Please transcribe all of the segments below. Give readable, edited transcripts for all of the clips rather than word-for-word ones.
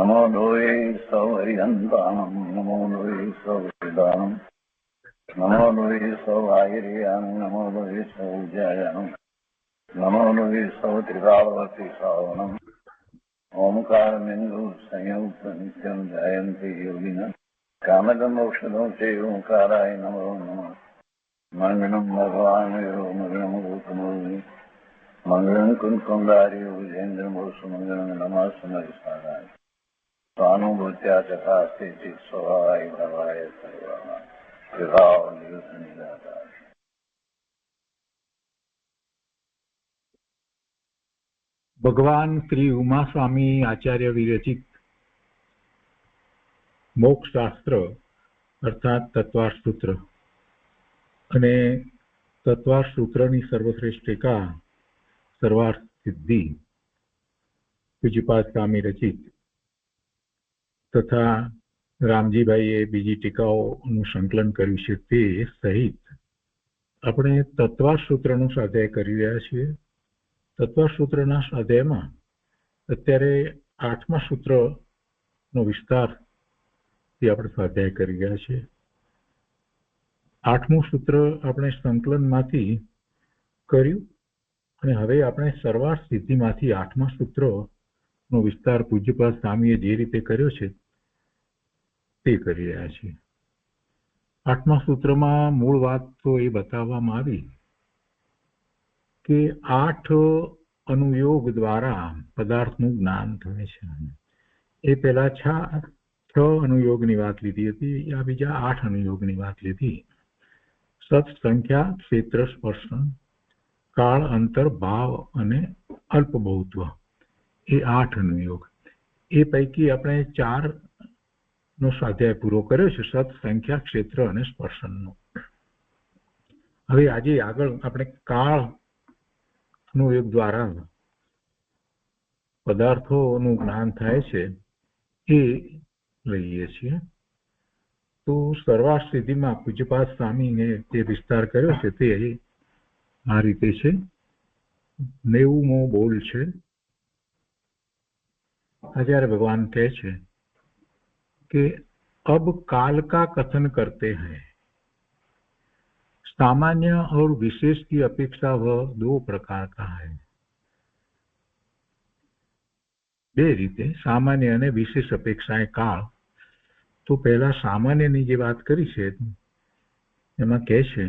નમો લોહે સૌહરિહંતાણમ નમો લોહે સૌહિદાનમ નમો લોહે સૌઆયર્યાણમ નમો લોહે સૌજયાણમ નમો લોહે સૌત્રિકાળવતી સાવનમ ઓમકારમિંદુ સંયુક્ત નિત્યમ જયંતિ યોગિના કામદમોક્ષદો તે ઓંકારાય નમો નમઃ મંગલમ ભગવાન મંગલમ ગૌતમોર્મિ મંગલમ કુંકુંદારી વિજેન્દ્રમોષ મંગલમ નમાસ્મય સારાય સ્વાનુભૂત્યા ચકાસ્તે સ્વભાવાય ભવાય સર્વાના વિભાવ નિયુત નિરાકાર. ભગવાન શ્રી ઉમાસ્વામી આચાર્ય વિરચિત મોક્ષ શાસ્ત્ર અર્થાત તત્વાર્થ સૂત્ર અને તત્વાર્થ સૂત્રની સર્વશ્રેષ્ઠ ટીકા સર્વાર્થ સિદ્ધિ પૂજ્યપાદ સ્વામી રચિત તથા રામજીભાઈએ બીજી ટીકાઓનું સંકલન કર્યું છે તે સહિત આપણે તત્વાર્થ સૂત્રનો સ્વાધ્યાય કરી રહ્યા છીએ. તત્વાર્થ સૂત્રના સ્વાધ્યાયમાં અત્યારે 8મા સૂત્રનો વિસ્તારથી આપણે સ્વાધ્યાય કરી રહ્યા છીએ. 8મું સૂત્ર આપણે સંકલનમાંથી કર્યું અને હવે આપણે સર્વાર્થ સિદ્ધિમાંથી 8મા સૂત્રનો વિસ્તાર પૂજ્યપાદ સ્વામીએ જે રીતે કર્યો છે તે કરી રહ્યા છીએ. 8મા સૂત્રમાં મૂળ વાત તો એ બતાવવામાં આવી કે 8 અનુયોગ દ્વારા પદાર્થનું જ્ઞાન થાય છે. એ પહેલા 6 અનુયોગની વાત લીધી હતી, આ બીજા 8 અનુયોગની વાત લીધી. સત, સંખ્યા, ક્ષેત્ર, સ્પર્શન, કાળ, અંતર, ભાવ અને અલ્પબહુત્વ એ 8 અનુયોગ. એ પૈકી આપણે 4નો સ્વાધ્યાય પૂરો કર્યો છે, સત, સંખ્યા, ક્ષેત્ર અને સ્પર્શનનો. હવે આજે આગળ આપણે કાળ અનુયોગ દ્વારા પદાર્થોનું જ્ઞાન થાય છે એ લઈએ છીએ. તો સર્વાર્થ સિદ્ધિમાં પૂજ્યપાદ સ્વામીને જે વિસ્તાર કર્યો છે તે આ રીતે છે. 90મો બોલ છે. आचार्य भगवान कहे छे कि अब काल का कथन करते हैं. सामान्य और विशेष की अपेक्षा वह 2 प्रकार का है. બે રીતે સામાન્ય અને વિશેષ અપેક્ષાએ કાળ. તો પહેલા સામાન્યની જે વાત કરી છે એમાં કહે છે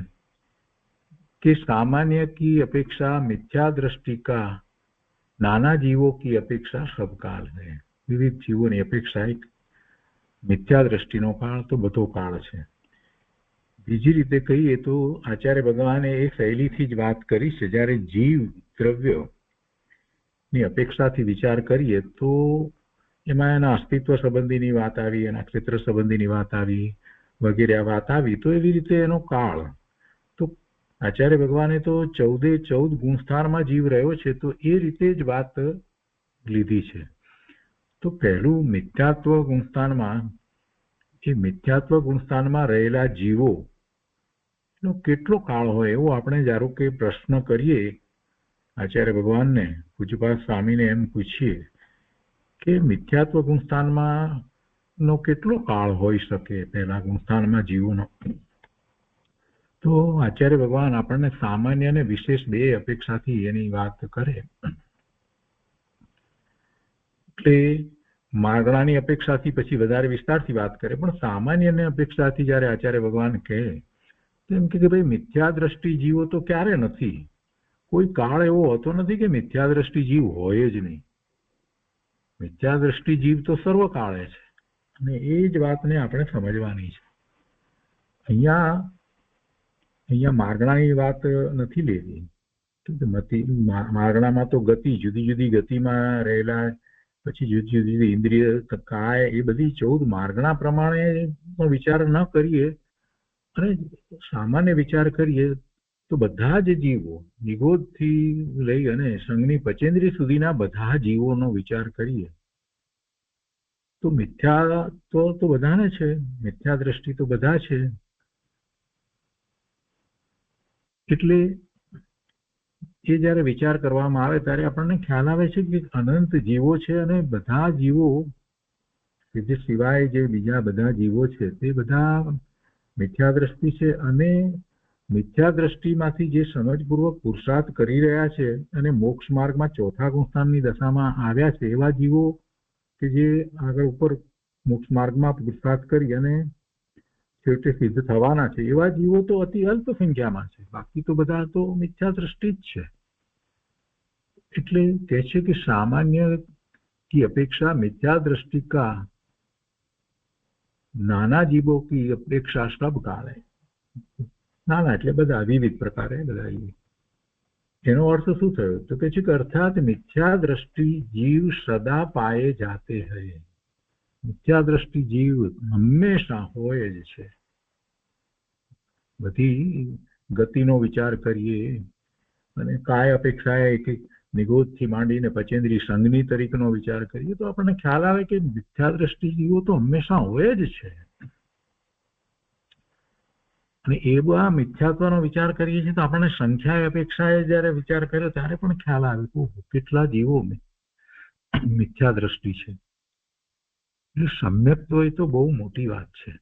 कि सामान्य की अपेक्षा मिथ्या दृष्टि का नाना जीवों की अपेक्षा सब काल है. विविध जीवों अपेक्षा एक मिथ्या दृष्टिनो काल तो बधो काल है. बीजी रीते कहीए तो आचार्य भगवाने एक शैलीथी ज वात करी छे. ज्यारे जीव द्रव्य ની અપેક્ષાથી વિચાર કરીએ તો એમાં એના અસ્તિત્વ સંબંધીની વાત આવી, એના ક્ષેત્ર સંબંધીની વાત આવી વગેરે વાત આવી. તો એવી રીતે એનો કાળ તો આચાર્ય ભગવાને તો 14 ગુણસ્થાનમાં જીવ રહ્યો છે તો એ રીતે જ વાત લીધી છે. તો પહેલું મિથ્યાત્વ ગુણસ્થાનમાં, એ મિથ્યાત્વ ગુણસ્થાનમાં રહેલા જીવો નો કેટલો કાળ હોય એવો આપણે ધારો કે પ્રશ્ન કરીએ આચાર્ય ભગવાનને, પૂજ્યપાદ સ્વામીને એમ પૂછીએ કે મિથ્યાત્વ ગુણસ્થાનમાં નો કેટલો કાળ હોઈ શકે પહેલા ગુણસ્થાનમાં જીવોનો. તો આચાર્ય ભગવાન આપણને સામાન્ય અને વિશેષ 2 અપેક્ષાથી એની વાત કરે. એટલે માગણાની અપેક્ષાથી પછી વધારે વિસ્તારથી વાત કરે, પણ સામાન્ય અને અપેક્ષાથી જયારે આચાર્ય ભગવાન કહે તો એમ કે ભાઈ મિથ્યા દ્રષ્ટિ જીવો તો ક્યારે નથી. કોઈ કાળ એવો હોતો નથી કે મિથ્યા દ્રષ્ટિ જીવ હોય જ નહીં. મિથ્યા દ્રષ્ટિ જીવ તો સર્વકાળે છે અને એ જ વાતને આપણે સમજવાની છે. અહીંયા માર્ગણાની વાત નથી લેવી. માર્ગણામાં તો ગતિ, જુદી જુદી ગતિમાં રહેલા, પછી જુદી જુદી ઇન્દ્રિય, કાય, એ બધી 14 માર્ગણા પ્રમાણે વિચાર ન કરીએ અને સામાન્ય વિચાર કરીએ તો બધા જ જીવો, નિગોદથી લઈ અને સંઘની પચેન્દ્રિય સુધીના બધા જીવોનો વિચાર કરીએ તો મિથ્યા તો બધાને છે, મિથ્યા દ્રષ્ટિ તો બધા છે. એટલે એ જયારે વિચાર કરવામાં આવે ત્યારે આપણને ખ્યાલ આવે છે કે અનંત જીવો છે અને બધા જીવો કે જે સિવાય જે બીજા બધા જીવો છે તે બધા મિથ્યા દ્રષ્ટિ છે, અને મિથ્યા દ્રષ્ટિમાંથી જે સમજપૂર્વક પુરુષાર્થ કરી રહ્યા છે અને મોક્ષ માર્ગમાં ચોથા ગુણસ્થાનની દશામાં આવ્યા છે એવા જીવો કે જે આગળ ઉપર મોક્ષ માર્ગમાં પુરુષાર્થ કરી અને છેવટે સિદ્ધ થવાના છે એવા જીવો તો અતિ અલ્પ સંખ્યામાં છે, બાકી તો બધા તો મિથ્યા દ્રષ્ટિ જ છે. એટલે કહે છે કે સામાન્ય की अपेक्षा मिथ्या दृष्टि का नाना जीवों की अपेक्षा सब काल है. નાના એટલે બધા વિવિધ પ્રકારે બધા. એનો અર્થ શું થયો તો કે છે કે અર્થાત મિથ્યા દ્રષ્ટિ જીવ સદા પાયે જાતે હૈ. મિથ્યા દ્રષ્ટિ જીવ હંમેશા હોય જ છે. બધી ગતિનો વિચાર કરીએ અને કાય અપેક્ષાએ કે નિગોદથી માંડીને પચેન્દ્રી સંઘની તરીકેનો વિચાર કરીએ તો આપણને ખ્યાલ આવે કે મિથ્યા દ્રષ્ટિ જીવો તો હંમેશા હોય જ છે. અને એવા મિથ્યાત્વનો વિચાર કરીએ છીએ તો આપણને સંખ્યા અપેક્ષાએ જયારે વિચાર કર્યો ત્યારે પણ ખ્યાલ આવે કે કેટલા જીવો મિથ્યા દ્રષ્ટિ છે. એટલે સમ્યક્ત્વ એ તો બહુ મોટી વાત છે.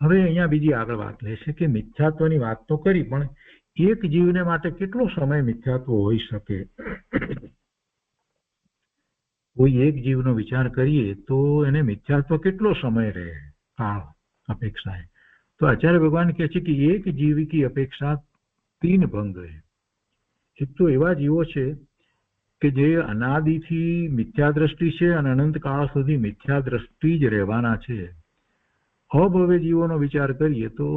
હવે અહીંયા બીજી આગળ વાત લે છે કે મિથ્યાત્વની વાત તો કરી, પણ એક જીવને માટે કેટલો સમય મિથ્યાત્વ હોઈ શકે? કોઈ એક જીવનો વિચાર કરીએ તો એને મિથ્યાત્વ કેટલો સમય રહે કાળ અપેક્ષાએ? તો આચાર્ય ભગવાન કહે છે કે એક જીવ કી અપેક્ષા 3 ભંગ है. એક તો એવા જીવો છે કે જે અનાદિથી મિથ્યા દ્રષ્ટિ છે અને અનંત કાળ સુધી મિથ્યા દ્રષ્ટિ જ રહેવાના છે. અભવ્ય જીવોનો વિચાર કરીએ તો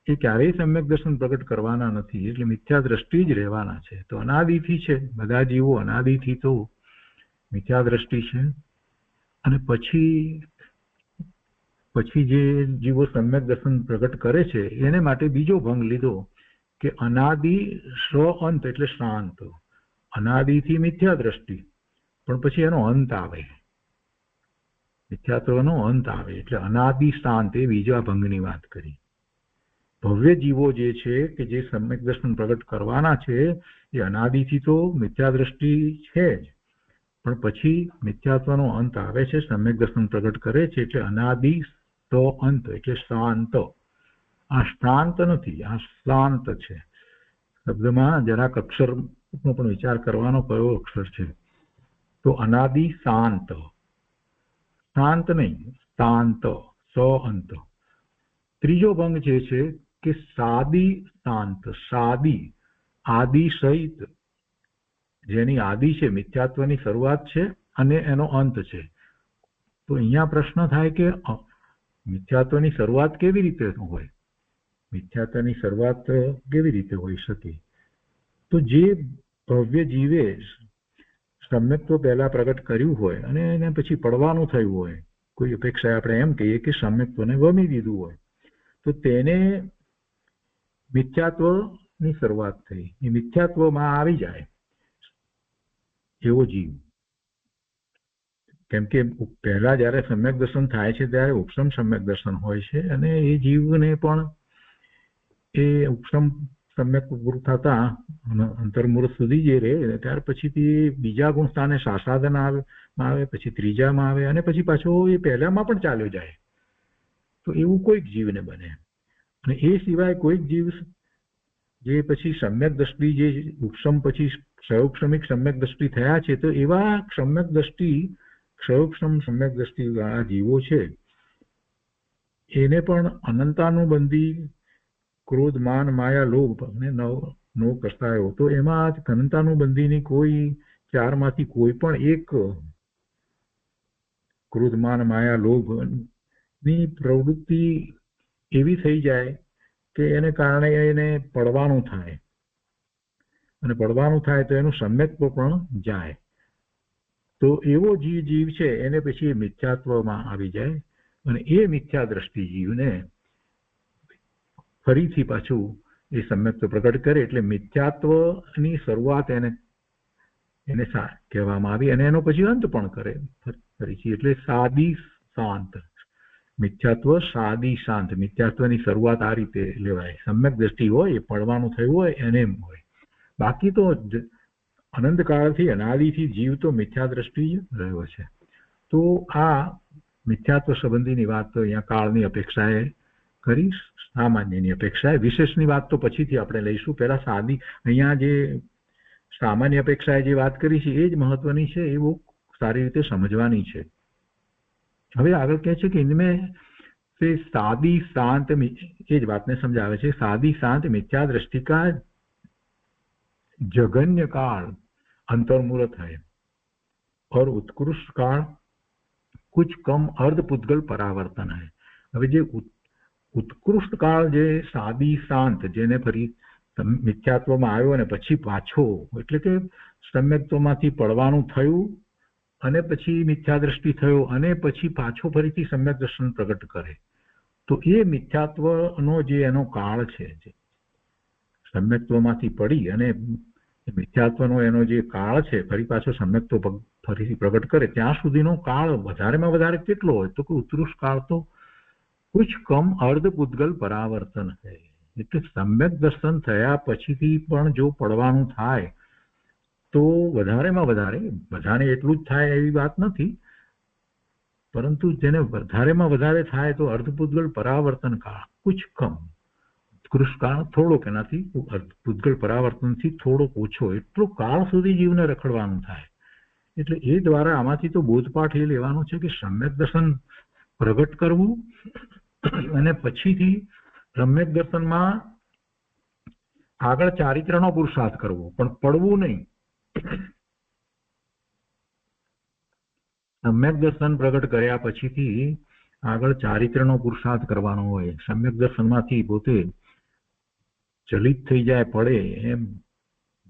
એ ક્યારેય સમ્યક દર્શન પ્રગટ કરવાના નથી, એટલે મિથ્યા દ્રષ્ટિ જ રહેવાના છે. તો અનાદિથી છે, બધા જીવો અનાદિથી તો મિથ્યા દ્રષ્ટિ છે. અને પછી જે જીવો સમ્યક દર્શન પ્રગટ કરે છે એને માટે બીજો ભંગ લીધો કે અનાદિ અંત એટલે શાંત. અનાદિથી મિથ્યા દ્રષ્ટિ, પણ પછી એનો અંત આવે, મિથ્યાત્વનો અંત આવે, એટલે અનાદિ શાંત એ બીજા ભંગની વાત કરી. ભવ્ય જીવો જે છે કે જે સમ્યક દર્શન પ્રગટ કરવાના છે એ અનાદિથી તો મિથ્યા દ્રષ્ટિ છે જ, પણ પછી મિથ્યાત્વનો અંત આવે છે, સમ્યક દર્શન પ્રગટ કરે છે, એટલે અનાદિ તો અંત એટલે શાંત. આ શાંત નથી, આ શાંત છે. શબ્દમાં જરાક અક્ષરનો પણ વિચાર કરવાનો કયો અક્ષર છે. તો અનાદિ શાંત, શાંત નહીં, શાંત, સ અંત. ત્રીજો ભંગ જે છે કે સાદી શાંત. સાદી આદિ સહિત, જેની આદિ છે, મિથ્યાત્વની શરૂઆત છે અને એનો અંત છે. તો અહીંયા પ્રશ્ન થાય કે મિથ્યાત્વની શરૂઆત કેવી રીતે હોય? મિથ્યાત્વની શરૂઆત કેવી રીતે હોઈ શકે? તો જે ભવ્ય જીવે સમ્યક્ત્વ પહેલા પ્રગટ કર્યું હોય અને એને પછી પડવાનું થયું હોય, કોઈ અપેક્ષા આપણે એમ કહીએ કે સમ્યક્ત્વને ગમી દીધું હોય, તો તેને મિથ્યાત્વની શરૂઆત થઈ, એ મિથ્યાત્વમાં આવી જાય એવો જીવ. કેમ કે પહેલા જયારે સમ્યક દર્શન થાય છે ત્યારે ઉપસમ સમ્યક દર્શન હોય છે, અને એ જીવને પણ એ ઉપસમ સમ્યક પૂરું થતા અંતર્મુહૂર્ત સુધી જે રહે, ત્યાર પછીથી બીજા ગુણ સ્થાને સાસાદન આવે, પછી ત્રીજામાં આવે, અને પછી પાછો એ પહેલામાં પણ ચાલ્યો જાય. તો એવું કોઈક જીવને બને. અને એ સિવાય કોઈક જીવ જે પછી સમ્યક દ્રષ્ટિ, જે ઉપસમ પછી ક્ષયોક્ષમિક સમ્યક દ્રષ્ટિ થયા છે, તો એવા સમ્યક દ્રષ્ટિ, ક્ષયોક્ષમ સમ્યક દ્રષ્ટિ વાળા જીવો છે એને પણ અનંતાનુબંધી ક્રોધ, માન, માયા, લોભ અને નો કસ્તાયો. તો એમાં અનંતાનુબંધીની કોઈ ચારમાંથી કોઈ પણ એક ક્રોધ, માન, માયા, લોભ ની પ્રવૃત્તિ એવી થઈ જાય કે એને કારણે એને પડવાનું થાય, અને પડવાનું થાય તો એનું સમ્યક્ત્વ પણ જાય. તો એવો જીવ છે એને પછી મિથ્યાત્વમાં આવી જાય, અને એ મિથ્યા દ્રષ્ટિ જીવને ફરીથી પાછું એ સમ્યક્ત્વ પ્રગટ કરે, એટલે મિથ્યાત્વની શરૂઆત એને કહેવામાં આવી, અને એનો પછી અંત પણ કરે ફરીથી. એટલે સાદી શાંત, મિથ્યાત્વ સાદી શાંત. મિથ્યાત્વની શરૂઆત આ રીતે લેવાય, સમ્યક દ્રષ્ટિ હોય, પડવાનું થયું હોય એને એમ હોય. બાકી તો અનંત કાળથી અનાદિથી જીવ તો મિથ્યા દ્રષ્ટિ જ રહ્યો છે. તો તો આ મિથ્યાત્વ સંબંધીની વાત તો અહીંયા કાળની અપેક્ષાએ કરી, સામાન્યની અપેક્ષાએ. વિશેષની વાત તો પછીથી આપણે લઈશું. પહેલા સાદી અહીંયા જે સામાન્ય અપેક્ષાએ જે વાત કરી છે એ જ મહત્વની છે, એ બહુ સારી રીતે સમજવાની છે. હવે આગળ કહે છે કે ઇનમેं से सादी शांत, એ જ વાતને સમજાવે છે, सादी शांत मिथ्या दृष्टि का जघन्य काल अंतर्मुहूर्त है और उत्कृष्ट काल कुछ कम अर्धपुद्गल परावर्तन है. હવે જે ઉત્કૃષ્ટ કાળ, જે સાદી શાંત, જેને ફરી મિથ્યાત્વમાં આવ્યો અને પછી પાછો, એટલે કે સમ્યક્ત્વમાંથી પડવાનું થયું અને પછી મિથ્યા દ્રષ્ટિ થયો અને પછી પાછો ફરીથી સમ્યક દર્શન પ્રગટ કરે, તો એ મિથ્યાત્વનો જે એનો કાળ છે, જે સમ્યક્ત્વમાંથી પડી અને મિથ્યાત્વનો એનો જે કાળ છે, ફરી પાછો સમ્યક્ત્વ ફરીથી પ્રગટ કરે ત્યાં સુધીનો કાળ વધારેમાં વધારે કેટલો હોય? તો કે ઉત્કૃષ્ટ કાળ તો કુછ કમ અર્ધપુદ્ગલ પરાવર્તન છે. એટલે સમ્યક દર્શન થયા પછીથી પણ જો પડવાનું થાય તો વધારેમાં વધારે, બધાને એટલું જ થાય એવી વાત નથી, પરંતુ જેને વધારેમાં વધારે થાય તો અર્ધપુદ્ગલ પરાવર્તન કાળ કુછ કમ, ઉત્કૃષ્ટ કાળ થોડોક, એનાથી અર્ધપુદ્ગલ પરાવર્તનથી થોડોક ઓછો, એટલો કાળ સુધી જીવને રખડવાનું થાય. એટલે એ દ્વારા આમાંથી તો બોધપાઠ એ લેવાનો છે કે સમ્યક દર્શન પ્રગટ કરવું અને પછીથી સમ્યક દર્શનમાં આગળ ચારિત્રનો પુરુષાર્થ કરવો, પણ પડવું નહીં. સમ્યક દર્શન પ્રગટ કર્યા પછીથી આગળ ચારિત્રનો પુરુષાર્થ કરવાનો હોય. સમ્યક દર્શનમાંથી પોતે ચલિત થઈ જાય, પડે એમ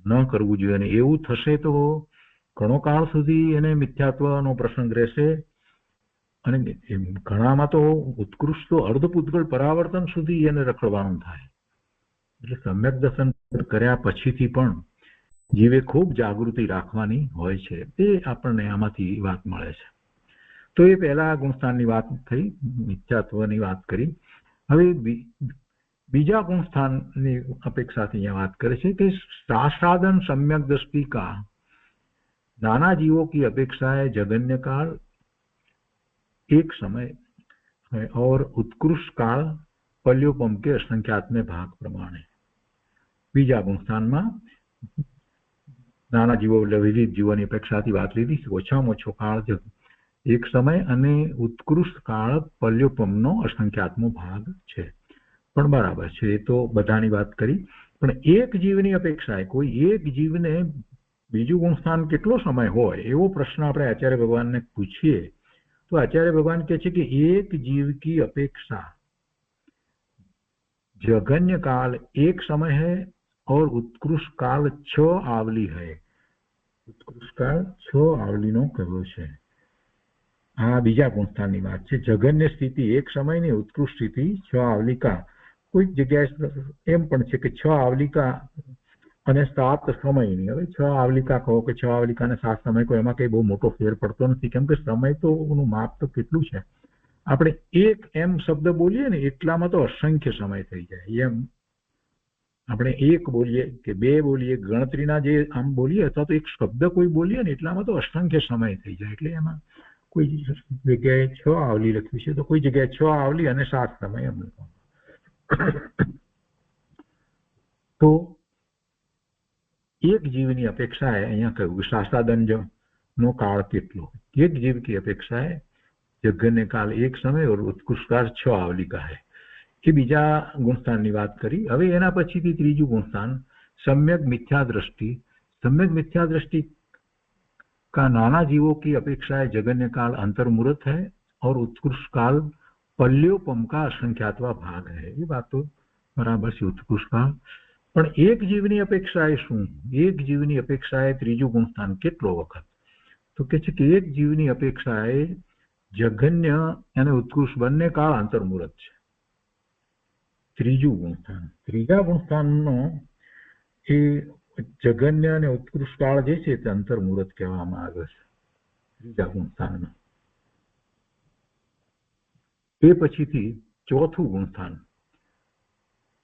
ન કરવું જોઈએ. અને એવું થશે તો ઘણો કાળ સુધી એને મિથ્યાત્વનો પ્રસંગ રહેશે અને ઘણામાં તો ઉત્કૃષ્ટ તો અર્ધપુદ્ગલ પરાવર્તન સુધી એને રખડવાનું થાય. એટલે સમ્યક દર્શન કર્યા પછીથી પણ જીવે ખૂબ જાગૃતિ રાખવાની હોય છે. તે આપણને આમાંથી વાત મળે છે. તો એ પહેલા ગુણસ્થાનની વાત થઈ, મિથ્યાત્વની વાત કરી. હવે બીજા ગુણસ્થાનની અપેક્ષાથી અહીંયા વાત કરે છે કે शास्त्रादन सम्यक दृष्टि का नाना जीवों की अपेक्षा है जगन्य काल एक समय है और उत्कृष्ट काल पल्योपम के असंख्यात्मक भाग प्रमाणे. બીજા ગુણસ્થાનમાં નાના જીવો, વિવિધ જીવોની અપેક્ષાથી વાત લીધી છે. ઓછામાં ઓછો કાળ એક સમય અને ઉત્કૃષ્ટ કાળ પલ્યોપમનો અસંખ્યાત્મક ભાગ છે. પણ બરાબર છે, એ તો બધાની વાત કરી. પણ એક જીવની અપેક્ષાએ કોઈ એક જીવને બીજું ગુણસ્થાન કેટલો સમય હોય એવો પ્રશ્ન આપણે આચાર્ય ભગવાનને પૂછીએ તો આચાર્ય ભગવાન કહે છે કે એક जीव की अपेक्षा जघन्य काल एक समय है और उत्कृष्ट काल 6 आवली है. उत्कृष्ट काल 6 आवलीનો કહ્યો છે. આ બીજા ગુણસ્થાનની વાત છે. જઘન્ય સ્થિતિ એક સમયની, ઉત્કૃષ્ટ સ્થિતિ 6 આવલિકા. કોઈક જગ્યાએ એમ પણ છે કે 6 આવલિકા અને 7 સમયની. હવે 6 આવલિકા કહો કે 6 આવલિકા અને 7 સમય, કોઈ એમાં કઈ બહુ મોટો ફેર પડતો નથી, કેમ કે સમય તો નું માપ તો કેટલું છે. આપણે એક એમ શબ્દ બોલીએ ને એટલામાં તો અસંખ્ય સમય થઈ જાય. એમ આપણે એક બોલીએ કે બે બોલીએ, ગણતરીના જે આમ બોલીએ અથવા તો એક શબ્દ કોઈ બોલીએ ને એટલામાં તો અસંખ્ય સમય થઈ જાય. એટલે એમાં કોઈ જગ્યાએ 6 આવલી લખ્યું છે તો કોઈ જગ્યાએ 6 આવલી અને 7 સમય એમ લખવાનું. તો એક જીવની અપેક્ષાએ અહીંયા કહ્યું શાસ્ત્રાદંજ નો કાળ કેટલો. એક जीव की अपेक्षा है जघन्य काल एक समय और उत्कृष्ट काल 6 आवलिका है. એ બીજા ગુણસ્થાનની વાત કરી. હવે એના પછીથી ત્રીજું ગુણસ્થાન सम्यक मिथ्या दृष्टि. सम्यक मिथ्या दृष्टि का नाना जीवों की अपेक्षा है जघन्य काल अंतर्मुहूर्त है और उत्कृष्ट काल पल्योपम का असंख्यात्वा भाग है. એ વાત તો બરાબર છે. ઉત્કૃષ્ટ કાળ પણ એક જીવની અપેક્ષાએ શું? એક જીવની અપેક્ષાએ ત્રીજું ગુણસ્થાન કેટલો વખત? તો કે છે કે એક જીવની અપેક્ષાએ જઘન્ય અને ઉત્કૃષ્ટ બંને કાળ અંતર્મુહૂર્ત છે. ત્રીજું ગુણસ્થાન, ત્રીજા ગુણસ્થાનનો એ જઘન્ય અને ઉત્કૃષ્ટ કાળ જે છે તે અંતર્મુહૂર્ત કહેવામાં આવે છે ત્રીજા ગુણસ્થાનનો. એ પછીથી ચોથું ગુણસ્થાન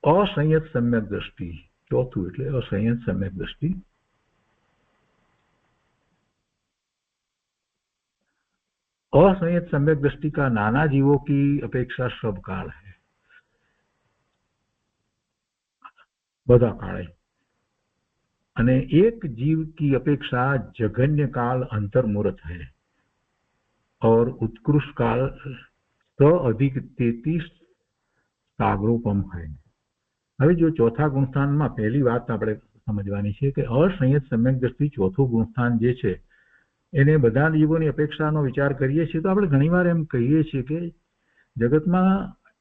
असंयत सम्यक दृष्टि. ચોથું એટલે असंयत सम्यक दृष्टि. असंयत सम्यक दृष्टि का नाना जीवों की अपेक्षा सब काल है, બધા કાળે, અને एक जीव की अपेक्षा जघन्य काल अंतर्मुहूर्त है और उत्कृष्ट काल स अधिक 33 सागरोपम है। હવે જો ચોથા ગુણસ્થાનમાં પહેલી વાત આપણે સમજવાની છે કે અસંયત સમ્યક દ્રષ્ટિ ચોથું ગુણસ્થાન જે છે એને બધા જીવોની અપેક્ષાનો વિચાર કરીએ છીએ તો આપણે ઘણીવાર એમ કહીએ છીએ કે જગતમાં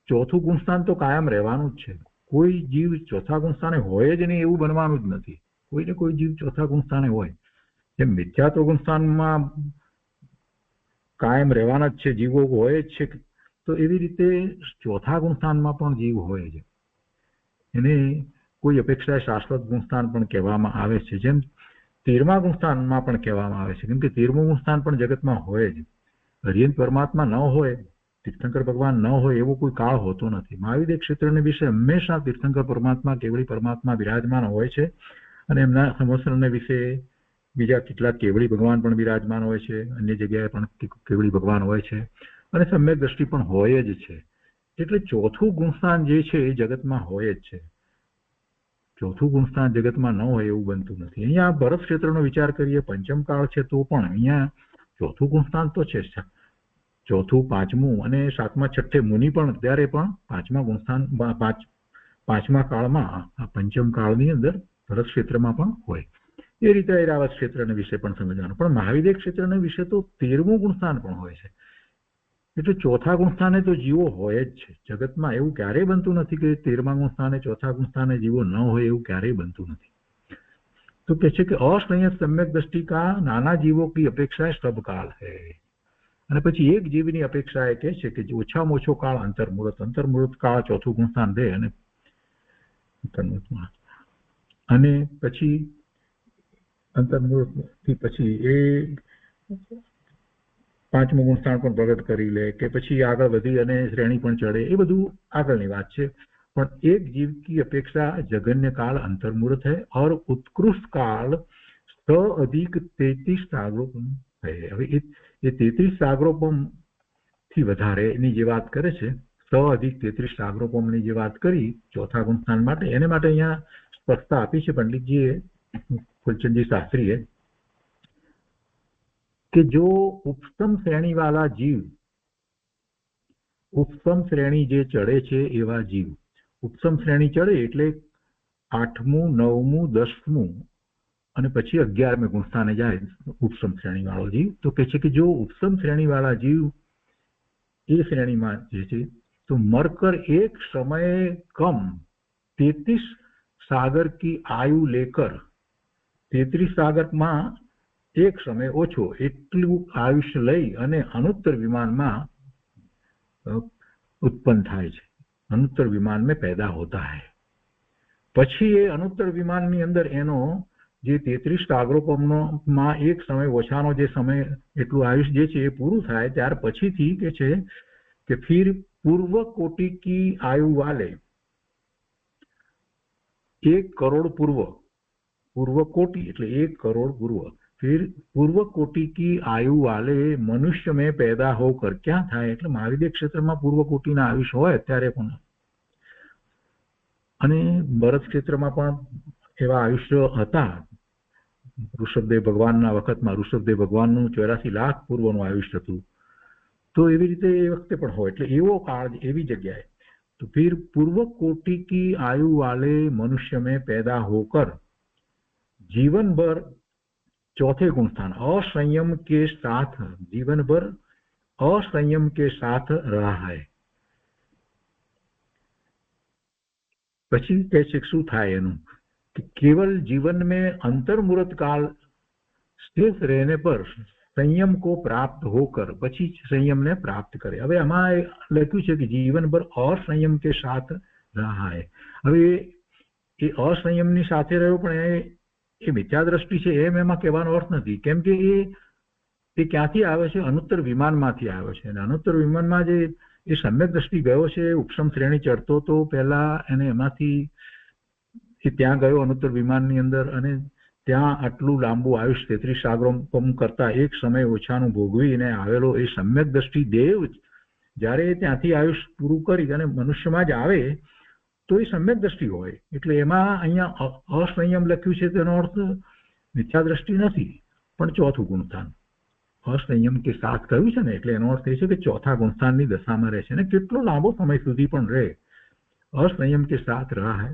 ચોથું ગુણસ્થાન તો કાયમ રહેવાનું જ છે, કોઈ જીવ ચોથા ગુણસ્થાને હોય જ નહીં એવું બનવાનું જ નથી, કોઈને કોઈ જીવ ચોથા ગુણસ્થાને હોય, જેમ મિથ્યાત્વ ગુણસ્થાનમાં કાયમ રહેવાના જ છે, જીવો હોય જ છે, તો એવી રીતે ચોથા ગુણસ્થાનમાં પણ જીવ હોય છે, એને કોઈ અપેક્ષાએ શાશ્વત ગુણસ્થાન પણ કહેવામાં આવે છે, જેમ 13મા ગુણસ્થાનમાં પણ કહેવામાં આવે છે, કેમ કે 13મું ગુણસ્થાન પણ જગતમાં હોય જ, હરિયન પરમાત્મા ન હોય, તીર્થંકર ભગવાન ન હોય એવો કોઈ કાળ હોતો નથી। મહાવિદ્ય ક્ષેત્રને વિશે હંમેશા તીર્થંકર પરમાત્મા કેવળી પરમાત્મા બિરાજમાન હોય છે, અને એમના સંવત્સરને વિશે બીજા કેટલાક કેવળી ભગવાન પણ બિરાજમાન હોય છે, અન્ય જગ્યાએ પણ કેવળી ભગવાન હોય છે, અને સમ્યક દ્રષ્ટિ પણ હોય જ છે, એટલે ચોથું ગુણસ્થાન જે છે એ જગતમાં હોય જ છે, ચોથું ગુણસ્થાન જગતમાં ન હોય એવું બનતું નથી। અહીંયા ભરત ક્ષેત્રનો વિચાર કરીએ, પંચમ કાળ છે તો પણ અહીંયા ચોથું ગુણસ્થાન તો છે, ચોથું, પાંચમું અને સાતમા છઠ્ઠે મુનિ પણ ત્યારે પણ પાંચમા ગુણસ્થાન પાંચમા કાળમાં આ પંચમ કાળની અંદર ભરત ક્ષેત્રમાં પણ હોય। એ રીતે ઐરાવત ક્ષેત્રને વિશે પણ સમજવાનું, પણ મહાવિદ્ય ક્ષેત્રને વિશે તો 13મું ગુણસ્થાન પણ હોય છે, એટલે ચોથા ગુણસ્થાને તો જીવો હોય જ છે, જગતમાં એવું ક્યારેય બનતું નથી કે 13મા ગુણસ્થાને ચોથા ગુણસ્થાને જીવો ન હોય એવું ક્યારેય બનતું નથી। તો કે છે કે असंयत सम्यक दृष्टि का नाना जीवों की अपेक्षा सब काल है, અને પછી એક જીવની અપેક્ષા એ કહે છે કે ઓછામાં ઓછો કાળ અંતર્મુહૂર્ત કાળ ચોથું ગુણસ્થાન રહે, અને પછી અંતર્મુહૂર્ત થી પછી એ પાંચમું ગુણસ્થાન પણ પ્રગટ કરી લે કે પછી આગળ વધી અને શ્રેણી પણ ચડે, એ બધું આગળની વાત છે, પણ એક जीव की अपेक्षा जघन्य काल अंतर्मुहूर्त है और उत्कृष्ट काल स अधिक 33 सागरोपम है। હવે એ 33 સાગરોપમ થી વધારે એની જે વાત કરે છે, સ અધિક 33 સાગરોપમ ની જે વાત કરી ચોથા ગુણસ્થાન માટે, એને માટે અહીંયા સ્પષ્ટતા આપી છે પંડિતજીએ, ફૂલચંદજી શાસ્ત્રીએ, कि जो उपस्तम श्रेणी वाला जीव, उपस्तम श्रेणी जे चढ़े छे एवा जीव, उपस्तम श्रेणी चढ़े एटले 8मुं 9मुं 10मुं અને પછી 11મે ગુણસ્થાને જાય ઉપસમ શ્રેણી વાળો જીવ, તો કહે છે કે જો ઉપસમ श्रेणी वाला जीव એ શ્રેણીમાં જે છે તો मरकर एक समय कम 33 सागर की आयु लेकर, 33 सागરમાં एक समय ओछो એટલું આયુષ્ય લઈ અને અનુત્તર વિમાનમાં उत्पन्न થાય છે, અનુત્તર વિમાન में पैदा होता है। પછી એ અનુત્તર વિમાનની અંદર એનો જે 33 સાગરોપમમાં એક સમય ઓછાનો જે સમય એટલું આયુષ્ય જે છે એ પૂરું થાય, ત્યાર પછીથી કે છે કે फिर पूर्व कोटि की आयु वाले 1 करोड़ पूर्व कोटि એટલે 1 करोड़ पूर्व, फिर पूर्व कोटि की आयु वाले मनुष्य में पैदा होकर क्या था, એટલે મહાવિદ્ય ક્ષેત્રમાં પૂર્વ કોટિના આયુષ્ય હોય અત્યારે પણ, અને ભરત ક્ષેત્રમાં પણ એવા આયુષ્ય હતા, ઋષભદેવ ભગવાનના વખતમાં ઋષભદેવ ભગવાનનું 84 લાખ પૂર્વનું આયુષ્ય હતું, તો એવી રીતે એ વખતે પણ હોય, એટલે એવો કાળ એવી જગ્યાએ, तो फिर पूर्व कोटि की आयु वाले मनुष्य में पैदा होकर जीवन भर चौथे गुणस्थान असंयम के साथ जीवन भर असंयम के साथ रहा है। પછી કહે છે શું થાય એનું कि केवल जीवन में अंतर्मुहूर्त काल शेष रहने पर संयम को प्राप्त होकर પછી संयम ने प्राप्त करे। હવે આમાં લખ્યું છે કે જીવન ભર असंयम के साथ रहा है। હવે એ असंयमની સાથે રહ્યો, પણ એ મિથ્યા દ્રષ્ટિ છે એમ એમાં કહેવાનો અર્થ નથી, કેમ કે એ ક્યાંથી આવે છે, અનુત્તર વિમાનમાંથી આવ્યો છે, અને અનુત્તર વિમાનમાં જે એ સમ્યક દ્રષ્ટિ ગયો છે, ઉપસમ શ્રેણી ચડતો તો પહેલા એને એમાંથી ત્યાં ગયો અનુત્તર વિમાનની અંદર, અને ત્યાં આટલું લાંબુ આયુષ્ય 33 સાગરોપમ કરતા એક સમય ઓછાનું ભોગવીને આવેલો એ સમ્યક દ્રષ્ટિ દેવ જ્યારે ત્યાંથી આયુષ પૂરું કરી અને મનુષ્યમાં જ આવે તો એ સમ્યક દ્રષ્ટિ હોય. એટલે એમાં અહીંયા અસંયમ લખ્યું છે તેનો અર્થ મિથ્યા દ્રષ્ટિ નથી, પણ ચોથું ગુણસ્થાન અસંયમ કે સાથ કહ્યું છે ને, એટલે એનો અર્થ એ છે કે ચોથા ગુણસ્થાનની દશામાં રહે છે અને કેટલો લાંબો સમય સુધી પણ રહે. असंयम के साथ रहा है.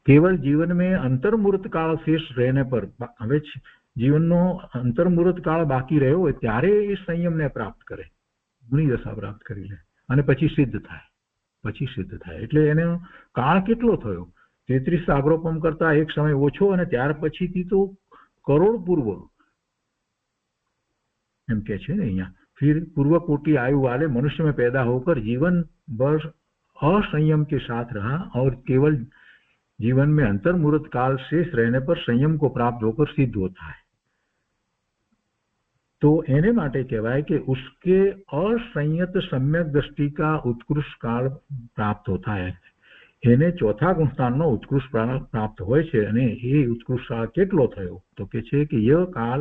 केवल जीवन में अंतर्मुहूर्त काल शेष रहने पर, હવે જીવનનો અંતર્મુહૂર્ત કાળ બાકી રહ્યો હોય ત્યારે એ સંયમને પ્રાપ્ત કરે, ગુણી દશા પ્રાપ્ત કરી લે અને પછી સિદ્ધ થાય. એટલે એનો કાળ કેટલો થયો? 33 સાગરોપમ કરતા એક સમય ઓછો અને ત્યાર પછીથી તો કરોડ પૂર્વ એમ કે છે ને અહીંયા. फिर पूर्व कोटि आयु वाले मनुष्य में पैदा होकर जीवन भर असंयम के साथ रहा और केवल जीवन में अंतर्मुहूर्त काल शेष रहने पर संयम को प्राप्त होकर सिद्ध होता है. तो एने माटे कहेवाय कि उसके असंयत सम्यक दृष्टि का उत्कृष्ट काल प्राप्त होता है. એને ચોથા ગુણસ્થાનનો ઉત્કૃષ્ટ પ્રાપ્ત હોય છે અને એ ઉત્કૃષ્ટ કાળ કેટલો થયો? તો કે છે કે ય કાલ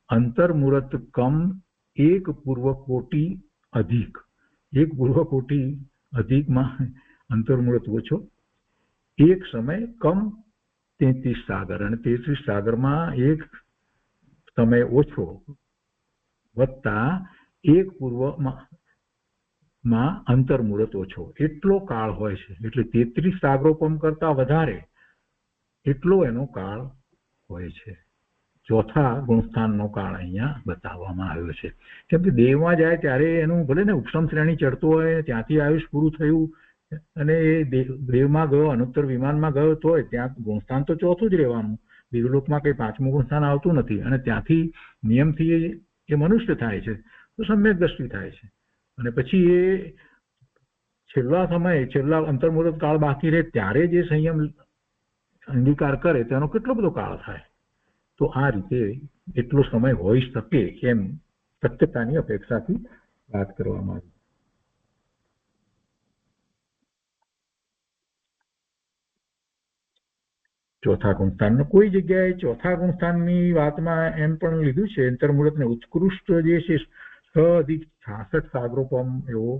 અંતર્મુહૂર્ત કમ એક પૂર્વ કોટી અધિક. એક પૂર્વ કોટી અધિકમાં અંતર્મુહૂર્ત ઓછો, એક સમય કમ 33 સાગર અને 33 સાગરમાં એક સમય ઓછો વત્તા એક પૂર્વમાં અંતર્મુહૂર્ત ઓછો, એટલો કાળ હોય છે. એટલે 33 સાગરોપમ કરતા વધારે એટલો એનો કાળ હોય છે. ચોથા ગુણસ્થાનનો કાળ અહીંયા બતાવવામાં આવ્યો છે. કેમ કે દેવમાં જાય ત્યારે એનું ભલે ને ઉપસમ શ્રેણી ચડતો હોય, ત્યાંથી આયુષ પૂરું થયું અને એ દેવમાં ગયો, અનુત્તર વિમાનમાં ગયો તોય ત્યાં ગુણસ્થાન તો ચોથું જ રહેવાનું. દેવલોકમાં કઈ પાંચમું ગુણસ્થાન આવતું નથી અને ત્યાંથી નિયમથી એ મનુષ્ય થાય છે તો સમ્યક દ્રષ્ટિ થાય છે. અને પછી એ છેલ્લા અંતર્મુહૂર્ત કાળ બાકી રહે ત્યારે જે સંયમ અંગીકાર કરે તેનો કેટલો બધો કાળ થાય. તો આ રીતે એટલો સમય હોઈ શકે એમ શક્યતાની અપેક્ષાથી વાત કરવામાં આવી. ચોથા ગુણસ્થાન કોઈ જગ્યાએ ચોથા ગુણસ્થાનની વાતમાં એમ પણ લીધું છે અંતર્મુહૂર્તને ઉત્કૃષ્ટ જે છે 6+66 સાગરોપમ એવો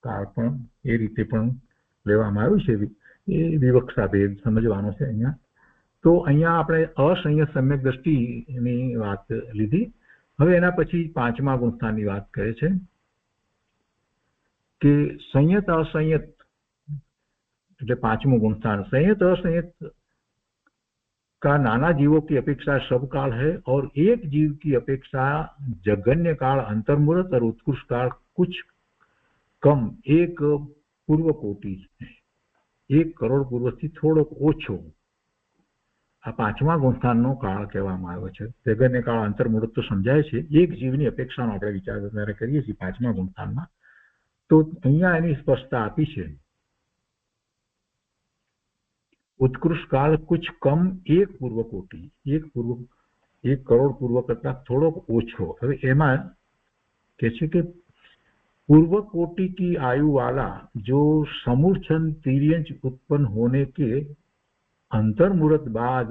કાળ પણ એ રીતે પણ લેવામાં આવ્યું છે. એ વિવક્ષા ભેદ સમજવાનો છે અહીંયા. તો અહીંયા આપણે અસંયત સમ્યક દ્રષ્ટિની વાત લીધી. હવે એના પછી પાંચમા ગુણસ્થાનની વાત કરે છે કે સંયત असंयत એટલે પાંચમું गुणस्थान संयत असंयत का नाना जीवों की अपेक्षा सब काल है और एक जीव की अपेक्षा जघन्य काल अंतर्मुहूर्त और उत्कृष्ट काल कुछ कम एक पूर्व कोटि है. 1 करोड़ पूर्व થી થોડોક ઓછો આ પાંચમા ગુણસ્થાનનો કાળ કહેવામાં આવ્યો છે. જગન્ય કાળ અંતર્મુહૂર્ત તો સમજાય છે. એક જીવની અપેક્ષાનો આપણે વિચાર કરીએ છીએ પાંચમા ગુણસ્થાનમાં. તો અહીંયા એની સ્પષ્ટતા આપી છે. उत्कृष्ट काल कुछ कम एक पूर्व कोटि, 1 करोड़ पूर्व करता थोड़ो ओछो. હવે એમાં કે છે કે पूर्व कोटि की आयु वाला जो समूर्छन तिर्यंच उत्पन्न होने के अंतर्मुहूर्त बाद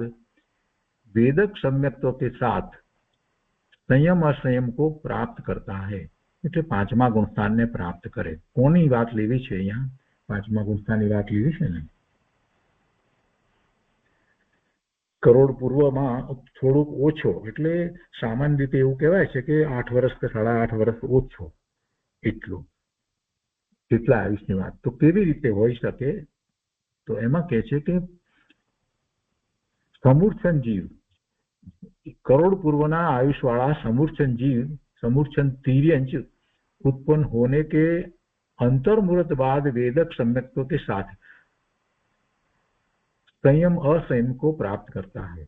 वेदक सम्यक्त्व के साथ संयम असंयम को प्राप्त करता है. એટલે પાંચમા ગુણસ્થાનને પ્રાપ્ત કરે. કોની વાત લેવી છે અહીંયા? પાંચમા ગુણસ્થાનની વાત લેવી છે ને. કરોડ પૂર્વમાં થોડુંક ઓછો એટલે સામાન્ય રીતે એવું કહેવાય છે કે 8 વર્ષ કે 8.5 વર્ષ ઓછો એટલું કેટલા આયુષની વાત. તો કેવી રીતે હોઈ શકે? તો એમાં કહે છે કે સમૂર્છન જીવ, કરોડ પૂર્વના આયુષ વાળા સમૂર્છન जीव समूर्छन तिर्यंच उत्पन्न होने के अंतर्मुहूर्त बाद वेदक सम्यक्त्व के साथ संयम असंयम को प्राप्त करता है.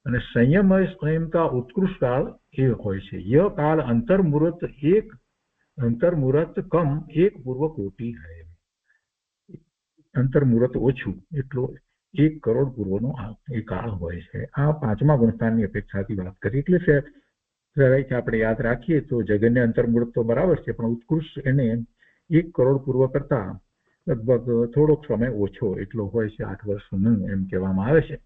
અને સંયમ સંયમ का उत्कृष्ट काल ये હોય છે. यह काल अंतर्मुहूर्त कम एक पूर्व कोटि है. અંતર્મુહૂર્ત ઓછું એટલો 1 કરોડ પૂર્વનો એ કાળ હોય છે. આ પાંચમા ગુણસ્થાનની અપેક્ષાથી વાત કરી. એટલે સહેલાઈથી આપણે યાદ રાખીએ તો જગન્ય અંતર્મુહૂર્ત તો બરાબર છે, પણ ઉત્કૃષ્ટ એને 1 કરોડ પૂર્વ કરતા લગભગ થોડોક સમય ઓછો એટલો હોય છે, 8 વર્ષનું એમ કહેવામાં આવે છે.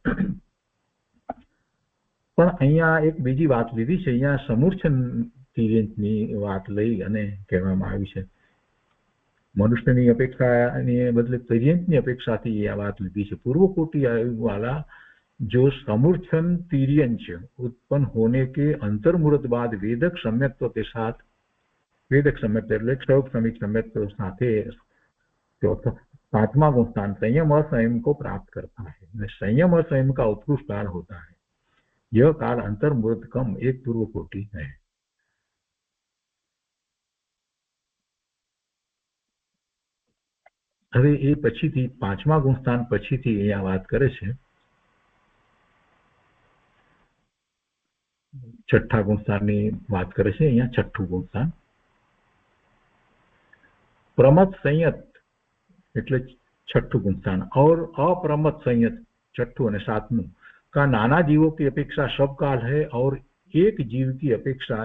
પણ અહીંયા એક બીજી વાત લીધી છે. અહીંયા સમૂર્છન તિર્યંકની વાત લઈ અને કહેવામાં આવી છે. મનુષ્યની અપેક્ષાની બદલે તિર્યંકની અપેક્ષાથી આ વાત લીધી છે. पूर्वकोटि आयु वाला जो समूर्छन तिर्यंच उत्पन्न होने के अंतर्मुहूर्त बाद वेदक सम्यक्त्व के साथ वेदक सम्यक्त्व એટલે ક્ષોભ સમિક सम्यक्त्व સાથે पांचवा गुण स्थान संयम और संयम को प्राप्त करता है. संयम और संयम का उत्कृष्ट काल होता है. यह काल अंतर्मुहूर्त कम एक पूर्व कोटि है. હવે એ પછીથી પાંચમા ગુણસ્થાન પછીથી અહીંયા વાત કરે છે. છઠ્ઠા ગુણસ્થાનની વાત કરે છે. અહીંયા છઠ્ઠું ગુણસ્થાન પ્રમત સંયત એટલે छठू गुणस्थान और अप्रमत संयत छठू और सातमू का नाना जीवों की अपेक्षा सब काल है और एक जीव की अपेक्षा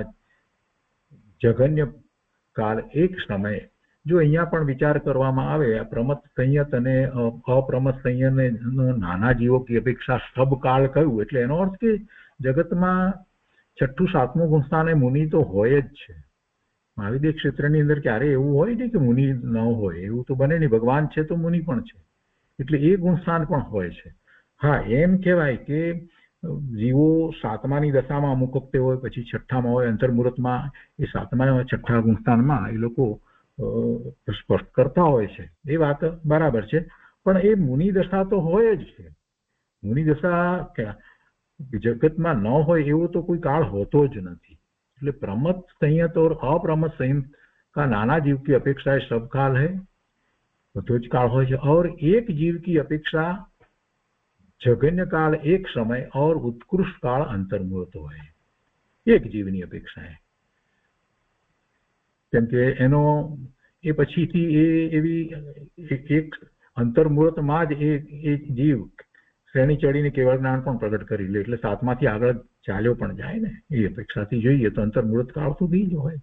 जघन्य काल एक समय. जो अहींया पण विचार करवामां आवे प्रमत संयत अने अप्रमत संयत नाना जीवों की अपेक्षा सब काल कह्युं એટલે એનો અર્થ કે જગતમાં છઠ્ઠું સાતમું ગુણસ્થાન એ મુનિ તો હોય જ છે. મહાવિદ્ય ક્ષેત્રની અંદર ક્યારે એવું હોય નહીં કે મુનિ ન હોય, એવું તો બને નહીં. ભગવાન છે તો મુનિ પણ છે, એટલે એ ગુણસ્થાન પણ હોય છે. હા, એમ કહેવાય કે જીવો સાતમાની દશામાં અમુક વખતે હોય, પછી છઠ્ઠામાં હોય, અંતર્મુહૂર્તમાં એ સાતમા છઠ્ઠા ગુણસ્થાનમાં એ લોકો સ્પષ્ટ કરતા હોય છે. એ વાત બરાબર છે, પણ એ મુનિ દશા તો હોય જ છે. મુનિ દશા જગતમાં ન હોય એવો તો કોઈ કાળ હોતો જ નથી. એટલે प्रमत संयत और अप्रमत संयत का नाना जीव की अपेक्षा सब काल है, બધો જ કાળ હોય છે. और एक जीव की अपेक्षा जघन्य काल एक समय और उत्कृष्ट काल अंतर्मुहूर्त હોય. એક જીવની અપેક્ષા है કેમ કે એનો એ પછીથી એ એવી એક અંતર્મુહૂર્તમાં જ એ જીવ શ્રેણી ચડીને કેવળ જ્ઞાન પણ પ્રગટ કરી લે. એટલે સાતમાથી આગળ ચાલ્યો પણ જાય ને, એ અપેક્ષાથી જોઈએ તો અંતર્મુહૂર્ત કાળ સુધી જ હોય.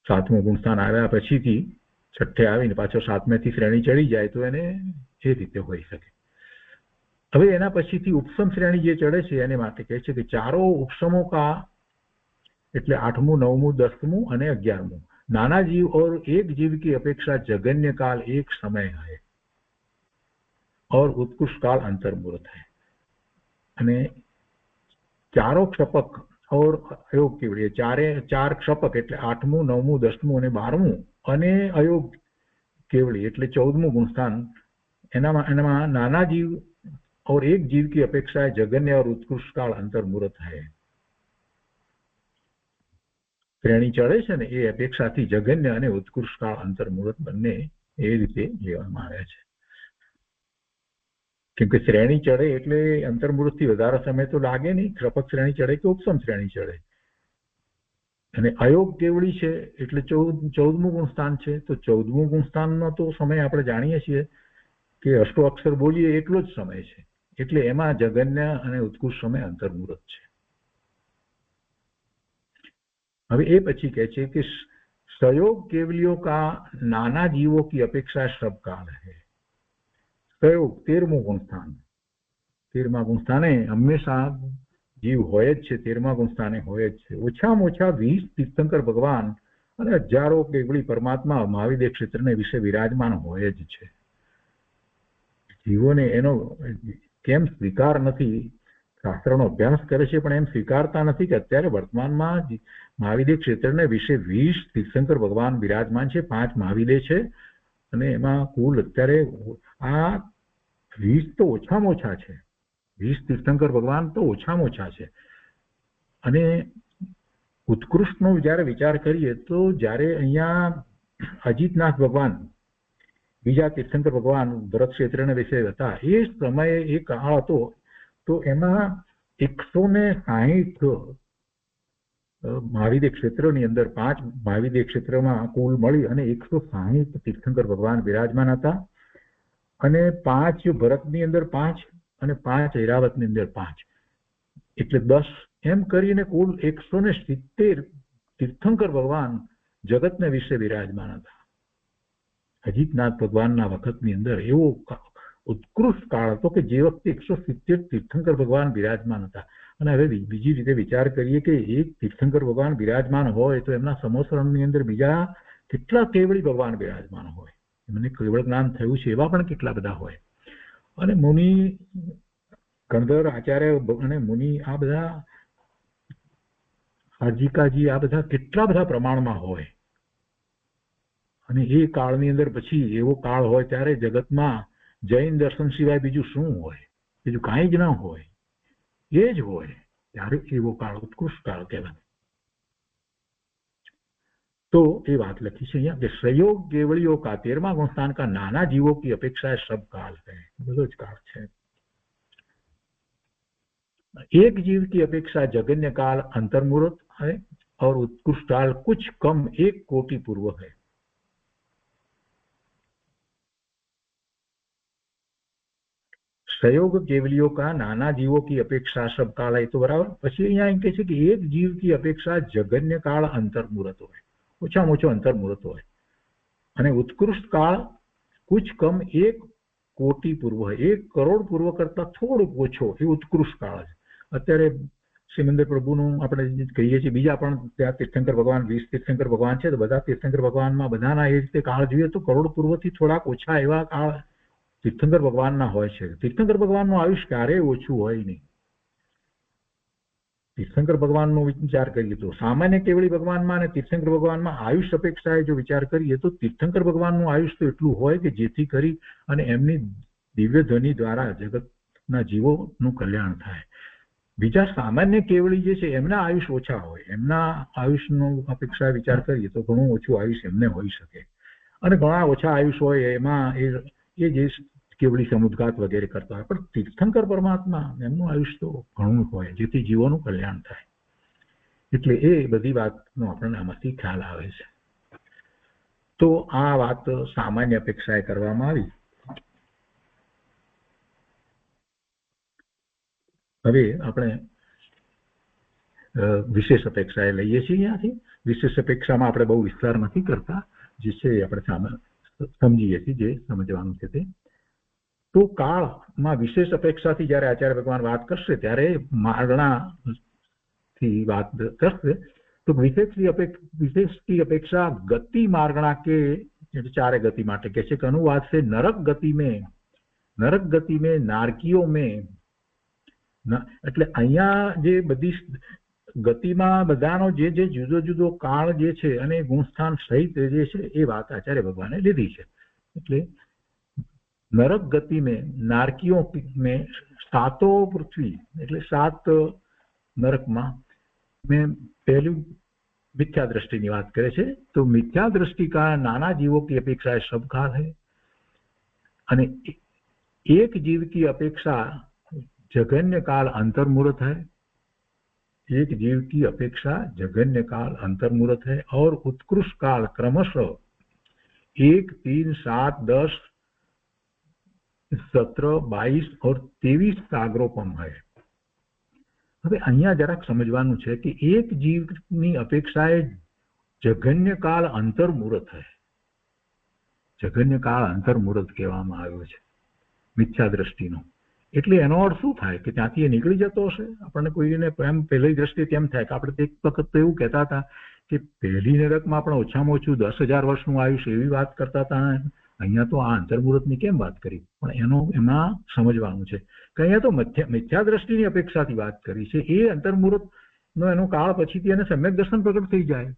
સાતમું ગુણસ્થાન આવ્યા પછીથી છઠ્ઠે આવીને પાછો સાતમેથી શ્રેણી ચડી જાય તો એને એ રીતે હોઈ શકે. હવે એના પછીથી ઉપસમ શ્રેણી જે ચડે છે એને માટે કહે છે કે ચારો ઉપસમો કા એટલે આઠમું, નવમું, 10મું અને 11મું नाना जीव और एक जीव की अपेक्षा जघन्य काल एक समय है और उत्कृष्ट काल अंतर्मुहूर्त है. અને ચારો ક્ષપક और અયોગ કેવડી ચાર ક્ષપક એટલે 8મું, 9મું, 10મું અને 12મું અને અયોગ કેવડી એટલે 14મું ગુણસ્થાન. એનામાં નાના जीव और एक जीव की अपेक्षा जघन्य और उत्कृष्ट काल अंतर्मुहूर्त है. શ્રેણી ચડે છે ને એ અપેક્ષાથી જઘન્ય અને ઉત્કૃષ્ટ કાળ અંતર્મુહૂર્ત બંને એ રીતે લેવામાં આવ્યા છે. કેમ કે શ્રેણી ચડે એટલે અંતર્મુહૂર્તથી વધારે સમય તો લાગે નહીં. ક્ષપક શ્રેણી ચડે કે ઉપસમ શ્રેણી ચડે. અને અયોગ કેવડી છે એટલે 14મું ગુણસ્થાન છે. તો 14મું ગુણસ્થાનનો તો સમય આપણે જાણીએ છીએ કે અષ્ટો અક્ષર બોલીએ એટલો જ સમય છે. એટલે એમાં જઘન્ય અને ઉત્કૃષ્ટ સમય અંતર્મુહૂર્ત છે. હવે એ પછી કહે છે કે सहयोग केवलियों का नाना जीवों की अपेक्षा सब काल है. सहयोग 13મું ગુણસ્થાન. 13મા ગુણસ્થાને હંમેશા જીવ હોય જ છે. 13મા ગુણસ્થાને હોય જ છે. ઓછામાં ઓછા 20 તીર્થંકર ભગવાન અને હજારો કેવળી પરમાત્મા મહાવિદ્ય ક્ષેત્રને વિશે વિરાજમાન હોય જ છે. જીવોને એનો કેમ સ્વીકાર નથી? શાસ્ત્રનો અભ્યાસ કરે છે પણ એમ સ્વીકારતા નથી કે અત્યારે વર્તમાનમાં મહાવિદ્ય ક્ષેત્રને વિશે 20 તીર્થંકર ભગવાન વિરાજમાન છે. 5 મહાવિદ્ય છે અને એમાં કુલ અત્યારે આ 20 તો ઓછામાં ઓછા છે. 20 તીર્થંકર ભગવાન તો ઓછામાં ઓછા છે. અને ઉત્કૃષ્ટનો જ્યારે વિચાર કરીએ તો જ્યારે અહીંયા અજીતનાથ ભગવાન બીજા તીર્થંકર ભગવાન ભરત ક્ષેત્રને વિશે હતા, એ સમયે એ કાળ હતો તો એમાં 160 મહાવિદ્ય ક્ષેત્રોની અંદર 5 મહાવિદ્ય ક્ષેત્રમાં કુલ મળી અને 160 તીર્થંકર ભગવાન વિરાજમાન હતા. અને 5 ભરતની અંદર 5 અને 5 ઐરાવતની અંદર 5 એટલે 10 એમ કરીને કુલ 170 તીર્થંકર ભગવાન જગતને વિશે વિરાજમાન હતા. અજીતનાથ ભગવાનના વખતની અંદર એવો ઉત્કૃષ્ટ કાળ હતો કે જે વખતે 170 તીર્થંકર ભગવાન બિરાજમાન હતા. અને હવે બીજી રીતે વિચાર કરીએ કે એક તીર્થંકર ભગવાન બિરાજમાન હોય તો એમના સમોસરણની અંદર બીજા કેટલા કેવળી ભગવાન બિરાજમાન હોય, એમને કેવળ જ્ઞાન થયું છે એવા પણ કેટલા બધા હોય. અને મુનિ ગણધર આચાર્ય અને મુનિ આ બધા હાર્જિકાજી આ બધા કેટલા બધા પ્રમાણમાં હોય. અને એ કાળની અંદર પછી એવો કાળ હોય ત્યારે જગતમાં જૈન દર્શન સિવાય બીજું શું હોય, બીજું કાંઈ જ ના હોય, એ જ હોય. ત્યારે એવો કાળ ઉત્કૃષ્ટ કાળ કહેવાય. तो ये बात लिखी है यहाँ कि संयोग केवलियों का 13वां गुणस्थान का नाना जीवों की अपेक्षा सब काल है, બધો જ કાળ છે. एक जीव की अपेक्षा जगन्य काल अंतर्मुहूर्त है और उत्कृष्ट काल कुछ कम 1 कोटि पूर्व है. संयोग केवलियों का नाना जीवों की अपेक्षा सब काल है तो बराबर. પછી અહીંયા એમ કહે છે કે એક જીવ की अपेक्षा जगन्य काल अंतर्मुहूर्त હોય, ઓછામાં ઓછો અંતર્મુહૂર્ત હોય. અને ઉત્કૃષ્ટ કાળ કુછ કમ 1 કોટી પૂર્વ હોય, 1 કરોડ પૂર્વ કરતા થોડુંક ઓછો એ ઉત્કૃષ્ટ કાળ છે. અત્યારે સિમંદર પ્રભુનું આપણે કહીએ છીએ, બીજા પણ ત્યાં તીર્થંકર ભગવાન 20 તીર્થંકર ભગવાન છે, તો બધા તીર્થંકર ભગવાનમાં બધાના એ રીતે કાળ જોઈએ તો કરોડ પૂર્વથી થોડાક ઓછા એવા કાળ તીર્થંકર ભગવાનના હોય છે. તીર્થંકર ભગવાનનું આયુષ ક્યારેય ઓછું હોય નહીં. તીર્થંકર ભગવાનનો વિચાર કરીએ તો સામાન્ય કેવળી ભગવાનમાં અને તીર્થંકર ભગવાનમાં આયુષ અપેક્ષાએ જો વિચાર કરીએ તો તીર્થંકર ભગવાનનું આયુષ તો એટલું હોય કે જેથી કરી અને એમની દિવ્ય ધ્વનિ દ્વારા જગતના જીવોનું કલ્યાણ થાય. બીજા સામાન્ય કેવળી જે છે એમના આયુષ ઓછા હોય, એમના આયુષનો અપેક્ષા વિચાર કરીએ તો ઘણું ઓછું આયુષ એમને હોઈ શકે. અને ઘણા ઓછા આયુષ હોય એમાં એ જે કેવળી સમુદ્ઘાત વગેરે કરતા હોય, પણ તીર્થંકર પરમાત્મા એમનું આયુષ તો ઘણું હોય જેથી જીવોનું કલ્યાણ થાય. એટલે એ બધી વાતનો આપણને આમાંથી ખ્યાલ આવે છે. તો આ વાત સામાન્ય અપેક્ષાએ કરવામાં આવી. હવે આપણે વિશેષ અપેક્ષાએ લઈએ છીએ અહીંયાથી. વિશેષ અપેક્ષામાં આપણે બહુ વિસ્તાર નથી કરતા, જે છે એ આપણે સમજીએ છીએ, જે સમજવાનું છે તે. તો કાળમાં વિશેષ અપેક્ષાથી જ્યારે આચાર્ય ભગવાન વાત કરશે ત્યારે માર્ગણાથી વાત કરશે. તો વિશેષની અપેક્ષા ગતિ मार्गणा के 4 गति માટે કહે છે કે અનુવાદ છે નરક ગતિ में नारकीओं में. એટલે અહીંયા જે બધી ગતિમાં બધાનો જે જુદો જુદો કાળ જે છે અને ગુણસ્થાન સહિત જે છે એ વાત આચાર્ય ભગવાને લીધી છે. એટલે नरक गति में नारकीओं में 7 पृथ्वी એટલે 7 नरकમાં में पहली मिथ्या दृष्टि की बात करे छे. तो मिथ्या दृष्टि का नाना जीवों की अपेक्षा सब काल है અને एक जीव की अपेक्षा जगन्य काल अंतर्मुहूर्त है. एक जीव की अपेक्षा जगन्य काल अंतर्मुहूर्त है और उत्कृष्ट काल क्रमशः 1, 3, 7, 10, 17, 22 और 23 सागरोपम है. હવે અહીંયા જરાક સમજવાનું છે કે એક જીવની અપેક્ષાએ જગન્ય કાળ અંતર્મુહૂર્ત है. જગન્ય કાળ અંતર્મુહૂર્ત કહેવામાં આવ્યો છે મિથ્યા દ્રષ્ટિનો. એટલે એનો અર્થ શું થાય કે ત્યાંથી એ નીકળી જતો હશે. આપણને કોઈને એમ પહેલી દ્રષ્ટિએ કેમ થાય કે આપણે એક વખત તો એવું કહેતા હતા કે પહેલી નરકમાં પણ ઓછામાં ઓછું 10,000 વર્ષનું આયુષ એવી વાત કરતા હતા. અહીંયા તો આ અંતર્મુહૂર્તની કેમ વાત કરી? પણ એમાં સમજવાનું છે કે અહીંયા તો મિથ્યા દ્રષ્ટિની અપેક્ષાથી વાત કરી છે. એ અંતર્મુહૂર્તનો એનો કાળ પછીથી એને સમ્યક દર્શન પ્રગટ થઈ જાય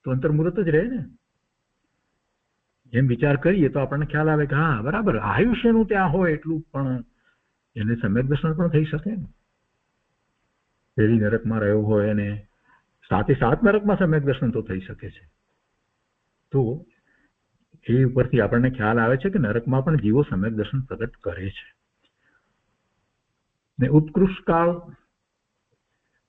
તો અંતર્મુહૂર્ત જ રહે ને. એમ વિચાર કરીએ તો આપણને ખ્યાલ આવે કે હા બરાબર આયુષ્યનું ત્યાં હોય એટલું પણ એને સમ્યક દર્શન પણ થઈ શકે ને. પહેલી નરકમાં રહ્યો હોય અને 7 નરકમાં સમ્યક દર્શન તો થઈ શકે છે. તો એ ઉપરથી આપણને ખ્યાલ આવે છે કે નરકમાં પણ જીવો સમ્યક દર્શન પ્રગટ કરે છે. ને ઉત્કૃષ્ટ કાળ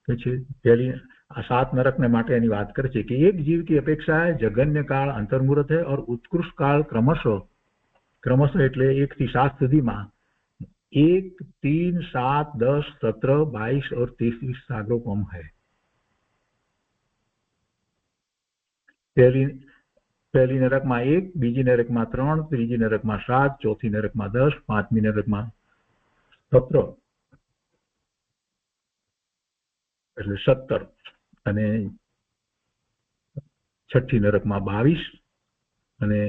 કે છે પહેલી આ 7 નરકને માટે એની વાત કરે છે કે એક જીવ की अपेक्षा है जगन्य काल अंतर्मुहूर्त है और उत्कृष्ट काल क्रमशः એટલે 1 થી 7 સુધીમાં 1, 3, 7, 10, 17, 22 और 23 सागरोपम है. पहली नरक में 1, बीजी नरक में 3, तीजी नरक में 7, चौथी नरक में 10, पांचमी नरक में 17 એટલે 17 અને छठी नरक में 22 અને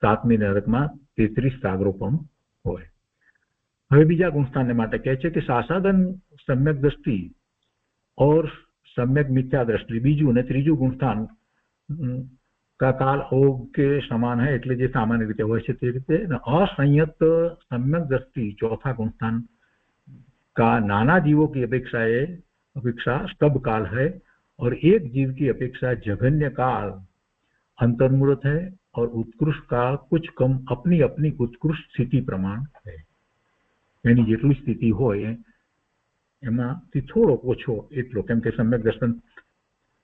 सातमी नरक में 33 सागरोपम होय। હવે બીજા ગુણસ્થાનને માટે કહે છે કે સાસાદન सम्यक दृष्टि और सम्यक मिथ्या दृष्टि बीजू ने त्रीजू गुणस्थान का काल ओग के समान है એટલે જે સામાન્ય રીતે હોય છે તે રીતે असंयत सम्यक दृष्टि चौथा गुणस्थान का नाना जीवों की अपेक्षा स्तब काल है और एक जीव की अपेक्षा जघन्य काल अंतर्मुहूर्त है और उत्कृष्ट काल कुछ कम अपनी अपनी उत्कृष्ट स्थिति प्रमाण है। एनी जेटली स्थिति होय एमांथी थोड़ो ओछो एटलो केम के सम्यक दर्शन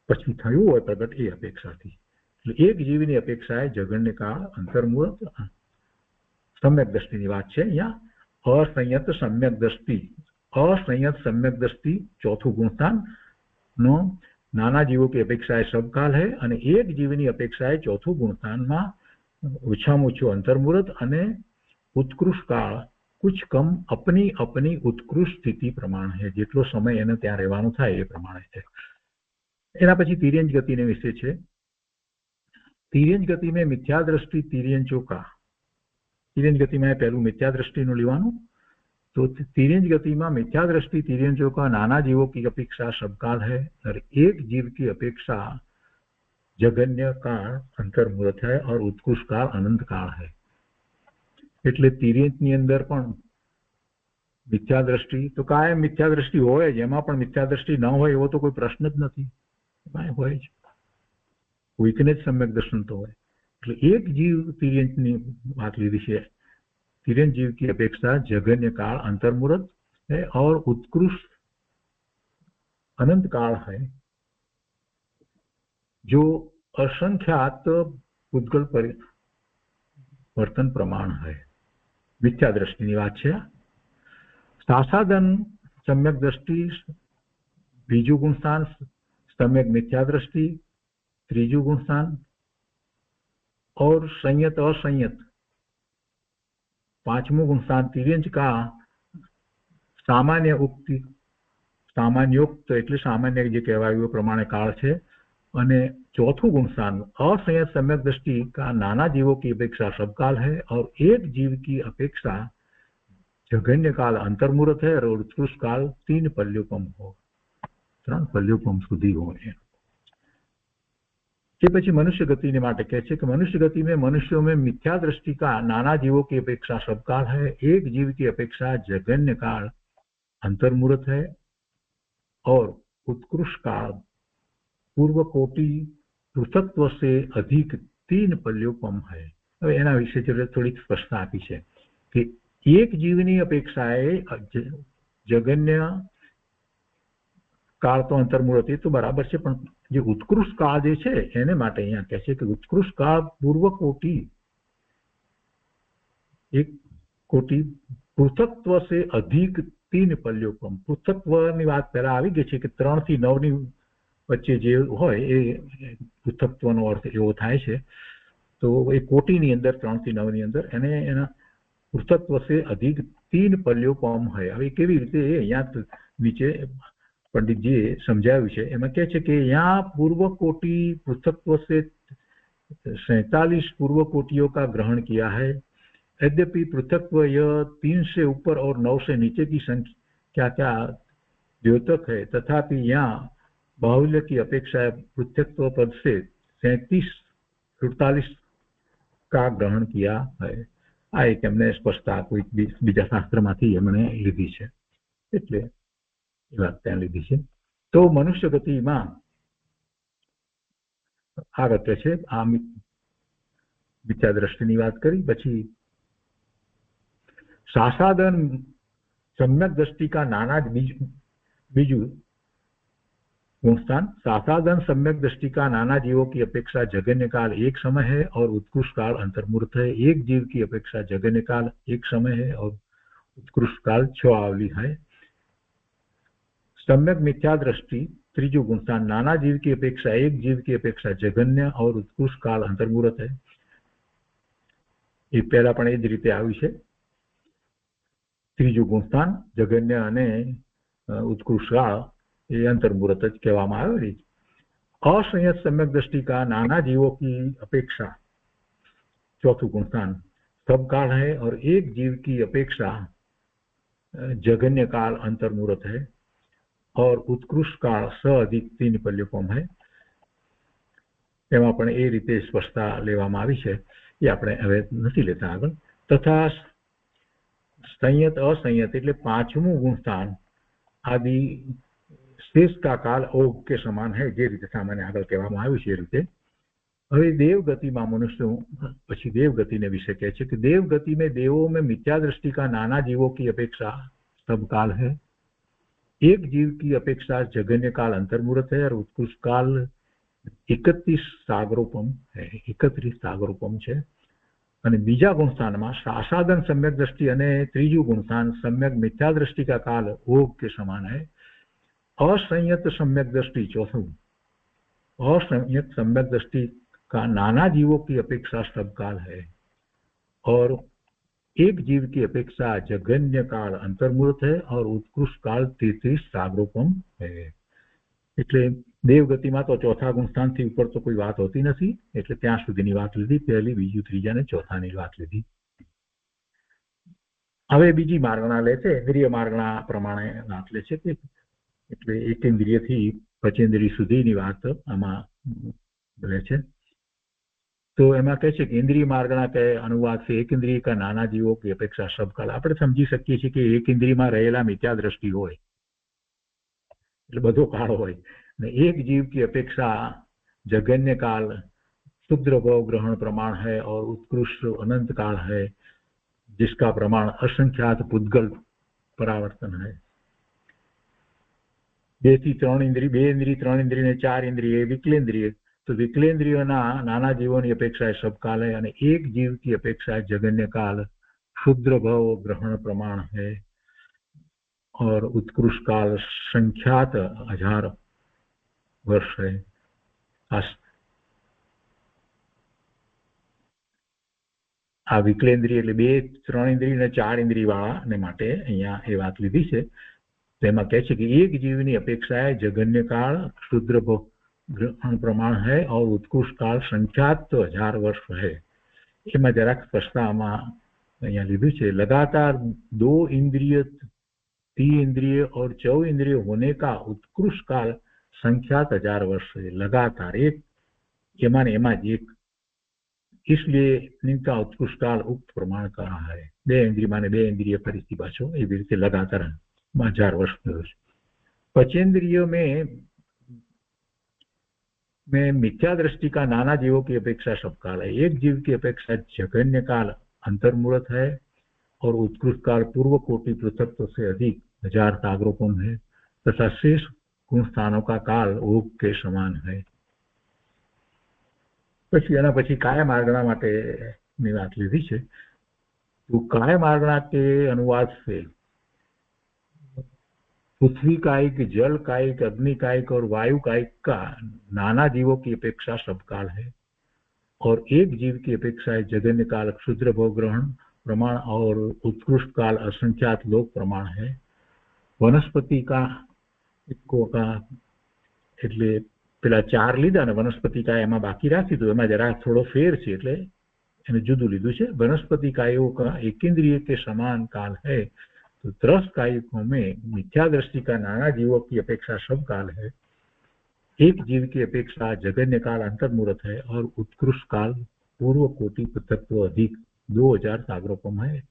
पछी थयुं होय प्रगट ए अपेक्षाथी એટલે एक जीवनी अपेक्षाए जघन्य काल अंतर्मुहूर्त सम्यक दृष्टिनी वात छे। अहींया असंयत सम्यक दृष्टि चौथुं गुणस्थान नो नाना जीवों की अपेक्षाए सबकाल है અને एक जीवनी अपेक्षाए चौथुं गुणस्थान में ओछामां ओछुं अंतर्मुहूर्त અને उत्कृष्ट काल कुछ कम अपनी अपनी उत्कृष्ट स्थिति प्रमाण है जेटलो समय एने त्यां रहेवानो थाय ए प्रमाणे छे। एना पछी तिर्यंज गतिने विषय छे। तिर्यंज गति में मिथ्या दृष्टि तिर्यंजों का तिर्यंज गति में पहलू मिथ्या दृष्टि नु लेवानुं तो तिर्यंज गति में मिथ्या दृष्टि तिर्यंजों का नाना जीवों की अपेक्षा सबकाल है और एक जीव की अपेक्षा जघन्य काल अंतर्मुहूर्त है और उत्कृष्ट काल अनंत काल है। એટલે तिर्यंजनी अंदर पण मिथ्या दृष्टि तो कायम मिथ्या दृष्टि होय ज एमां पण मिथ्या दृष्टि न होय एवो तो कोई प्रश्न ज नथी एमां होय ज कोईकने ज सम्यक दर्शन तो होय। એટલે एक जीव तिर्यंजनी वात लीधी छे तिर्यंज जीव की अपेक्षा जघन्य काल अंतर्मुहूर्त है और उत्कृष्ट अनंत काल है जो असंख्यात पुद्गल परिवर्तन प्रमाण है। मिथ्या दृष्टिनी वात छे। सासादन सम्यक दृष्टि बीजू गुणस्थान सम्यक मिथ्या दृष्टि त्रीजू गुणस्थान और संयत असंयत पांचमो गुणस्थान तिर्यंज का सामान्य उक्ति सामान्योक्त એટલે સામાન્ય જે કહેવાયું પ્રમાણે કાળ છે અને चौथું गुणस्थान असंयत सम्यक दृष्टि का नाना जीवों की अपेक्षा सबकाल है और एक जीव की अपेक्षा जघन्य काल अंतर्मुहूर्त है और उत्कृष्ट काल 3 पल्योपम हो 3 पल्योपम सुधी हो। के पछी मनुष्य गति ने माटे कहे छे कि मनुष्य गति में मनुष्यों में मिथ्या दृष्टि का नाना जीवों की अपेक्षा सबकाल है एक जीव की अपेक्षा जघन्य काल अंतर्मुहूर्त है और उत्कृष्ट काल पूर्व कोटि पृथक्त्व से अधिक 3 पल्योपम है। હવે એના વિશે થોડીક સ્પષ્ટતા આપી છે કે એક જીવની અપેક્ષાએ જગન્ય કાળ તો અંતર્મુહૂર્ત એ તો બરાબર છે પણ જે ઉત્કૃષ્ટ કાળ જે છે એને માટે અહીંયા કહે છે કે ઉત્કૃષ્ટ કાળ પૂર્વ કોટી એક કોટી પૃથક્ત્વ से अधिक 3 पल्योपम पृथक्त्वની વાત પહેલા આવી ગઈ છે કે 3 થી 9 ની વચ્ચે જે હોય એ પૃથક્ત્વનો અર્થ એવો થાય છે તો એ કોટીની અંદર 3 થી 9 ની અંદર એને એના પૃથક્ત્વ से अधिक 3 पल्योपम है। હવે કેવી રીતે અહીંયા નીચે પંડિતજીએ સમજાવ્યું છે એમાં કહે છે કે यहाँ पूर्व कोटि पृथक्त्व से 47 पूर्व कोटियों का ग्रहण किया है। यद्यपि पृथक्त्व यह 3 से ऊपर और 9 से नीचे की संख्या क्या द्योतक है तथापि यहाँ बाहुल्य की अपेक्षा पृथक्त्व पद से 47 का ग्रहण किया है। आ एक एमने स्पष्टता कोई बीजा शास्त्रमांथी एमणे लीधी छे એટલે એ વાત ત્યાં લીધી છે। તો મનુષ્ય ગતિમાં આગળ છે આ મિથ્યા દ્રષ્ટિની વાત કરી પછી सासादन सम्यक दृष्टि का नाना बीजू गुणस्थान सासादन सम्यक दृष्टि का नाना जीवों की अपेक्षा जघन्य काल एक समय है और उत्कृष्ट काल अंतर्मुहूर्त है। एक जीव की अपेक्षा जघन्य काल एक समय है और उत्कृष्ट काल 6 आवली है। सम्यक मिथ्या दृष्टि ત્રીજું गुणस्थान नाना जीव की अपेक्षा एक जीव की अपेक्षा जघन्य और उत्कृष्ट काल अंतर्मुहूर्त है। ये पहला पण ए ज रीते आव्युं छे। ત્રીજું गुणस्थान जघन्य અને उत्कृष्ट काल ये अंतर्मुहूर्त ज कहेवामां आवे छे। असंयत सम्यक दृष्टि का नाना जीवों की अपेक्षा चौथुं गुणस्थान सब काल है और एक जीव की अपेक्षा जघन्य काल अंतर्मुहूर्त है और उत्कृष्ट काल स अधिक तीन पल्यकोम है। एमां पण ए रीते स्पष्टता लेवामां आवी छे। ये आपणे हवे नथी लेता आगळ। तथा संयत असंयत एटले पांचमुं गुणस्थान आदि शेष का काल ओघ के समान है, जे रीते सामान्य आगळ कहेवामां आव्युं छे ए रीते। हवे देवगतिमां मनुष्य पछी देवगतिने विषे कहे छे कि देवगति में देवों में मिथ्या दृष्टि का नाना जीवों की अपेक्षा सब काल है। एक जीव की अपेक्षा जघन्य काल अंतर्मुहूर्त है और उत्कृष्ट काल 31 सागरोपम है। 31 सागरोपम छे। અને બીજા ગુણસ્થાનમાં સાસાદન सम्यक दृष्टि અને ત્રીજું गुणस्थान सम्यक मिथ्या दृष्टि का काल ओघ के समान है। असंयत सम्यक दृष्टि चौथुं असंयत सम्यक दृष्टि का नाना जीवों की अपेक्षा सब काल है और एक जीव की अपेक्षा जघन्य काल अंतर्मुहूर्त है और उत्कृष्ट काल 33 सागरोपम है। એટલે देवगतिमां तो चौथा गुणस्थानथी ઉપર तो कोई વાત होती નથી, એટલે ત્યાં સુધીની વાત લીધી। પહેલી, બીજું, ત્રીજા ને ચોથાની વાત લીધી। હવે બીજી માર્ગણા લે છે, ઇન્દ્રિય માર્ગણા પ્રમાણે વાત લે છે કે એટલે એક ઇન્દ્રિયથી પંચેન્દ્રિય સુધીની વાત આમાં લે છે। तो एमां कहे छे कि इंद्रिय मार्गना के अनुवाद से एक इंद्रिय का नाना जीवों की अपेक्षा सब काल। આપણે સમજી શકીએ છીએ કે એક ઇન્દ્રિયમાં રહેલા મિથ્યા દ્રષ્ટિ હોય એટલે બધો કાળ હોય ने एक जीव की अपेक्षा जघन्य काल शुद्र भव ग्रहण प्रमाण है और उत्कृष्ट अनंत काल है जिसका प्रमाण असंख्यात पुद्गल परावर्तन है। बे थी त्रण इंद्रिय, बे इंद्रिय, त्रण इंद्रिय ने चार इंद्रिय विकलेन्द्रिय। तो विकलेन्द्रियोना नाना जीवों की अपेक्षा सब काल है और एक जीव की अपेक्षा जघन्य काल शुद्र भव ग्रहण प्रमाण है और उत्कृष्ट काल संख्यात 1000 वर्ष है। आ विकलेन्द्रिय એટલે બે ત્રણ ઇન્દ્રિય અને ચાર ઇન્દ્રિય વાળાને માટે અહીંયા એ વાત લીધી છે। તેમાં કહે છે કે એક જીવની અપેક્ષાએ જઘન્ય કાળ શુદ્ર ગ્રહણ પ્રમાણ है और उत्कृष्ट काल संख्यात 1000 वर्ष है। એમાં જરાક સ્પષ્ટતામાં અહીંયા લીધું છે। लगातार 2 इंद्रिय 3 इंद्रिय और 4 इंद्रिय होने का उत्कृष्ट काल संख्यात 1000 वर्ष है। लगातार एक एमा एक, इसलिए इनका उत्कृष्ट काल उक्त प्रमाण कहा है। बे इंद्रिय माने बे इंद्रिय फरीथी पाछो एवी रीते लगातार 1000 वर्ष थयो छे। पंचेन्द्रियों में मिथ्या दृष्टि का नाना जीवों की अपेक्षा सब काल है। एक जीव की अपेक्षा जघन्य काल अंतर्मुहूर्त है और उत्कृष्ट काल पूर्व कोटि पृथक्त्व से अधिक 1000 सागरोपम है तथा शेष गुण स्थानों का काल ओघ के समान है। પછી એના પછી કાય માર્ગણા માટેની વાત લીધી છે। तो काय मार्गणा के अनुवाद से पृथ्वी कायिक, जल कायिक, अग्नि कायिक और वायु कायिक का नाना जीवों की अपेक्षा सब काल है और एक जीव की अपेक्षा जघन्य काल क्षुद्र भव ग्रहण प्रमाण और उत्कृष्ट काल असंख्यात लोक प्रमाण है। वनस्पति का એટલે પેલા ચાર લીધા ને વનસ્પતિ કાય એમાં બાકી રાખી તો એમાં જરા થોડો ફેર છે એટલે એને જુદું લીધું છે। वनस्पति कायों का एकेंद्रिय के समान काल है तो 10 कायिकों में मिथ्या दृष्टि का नाना जीवों की अपेक्षा सब काल है। एक जीव की अपेक्षा जघन्य काल अंतर्मुहूर्त है और उत्कृष्ट काल पूर्व कोटि पृथक्त्व अधिक 2000 सागरोपम है।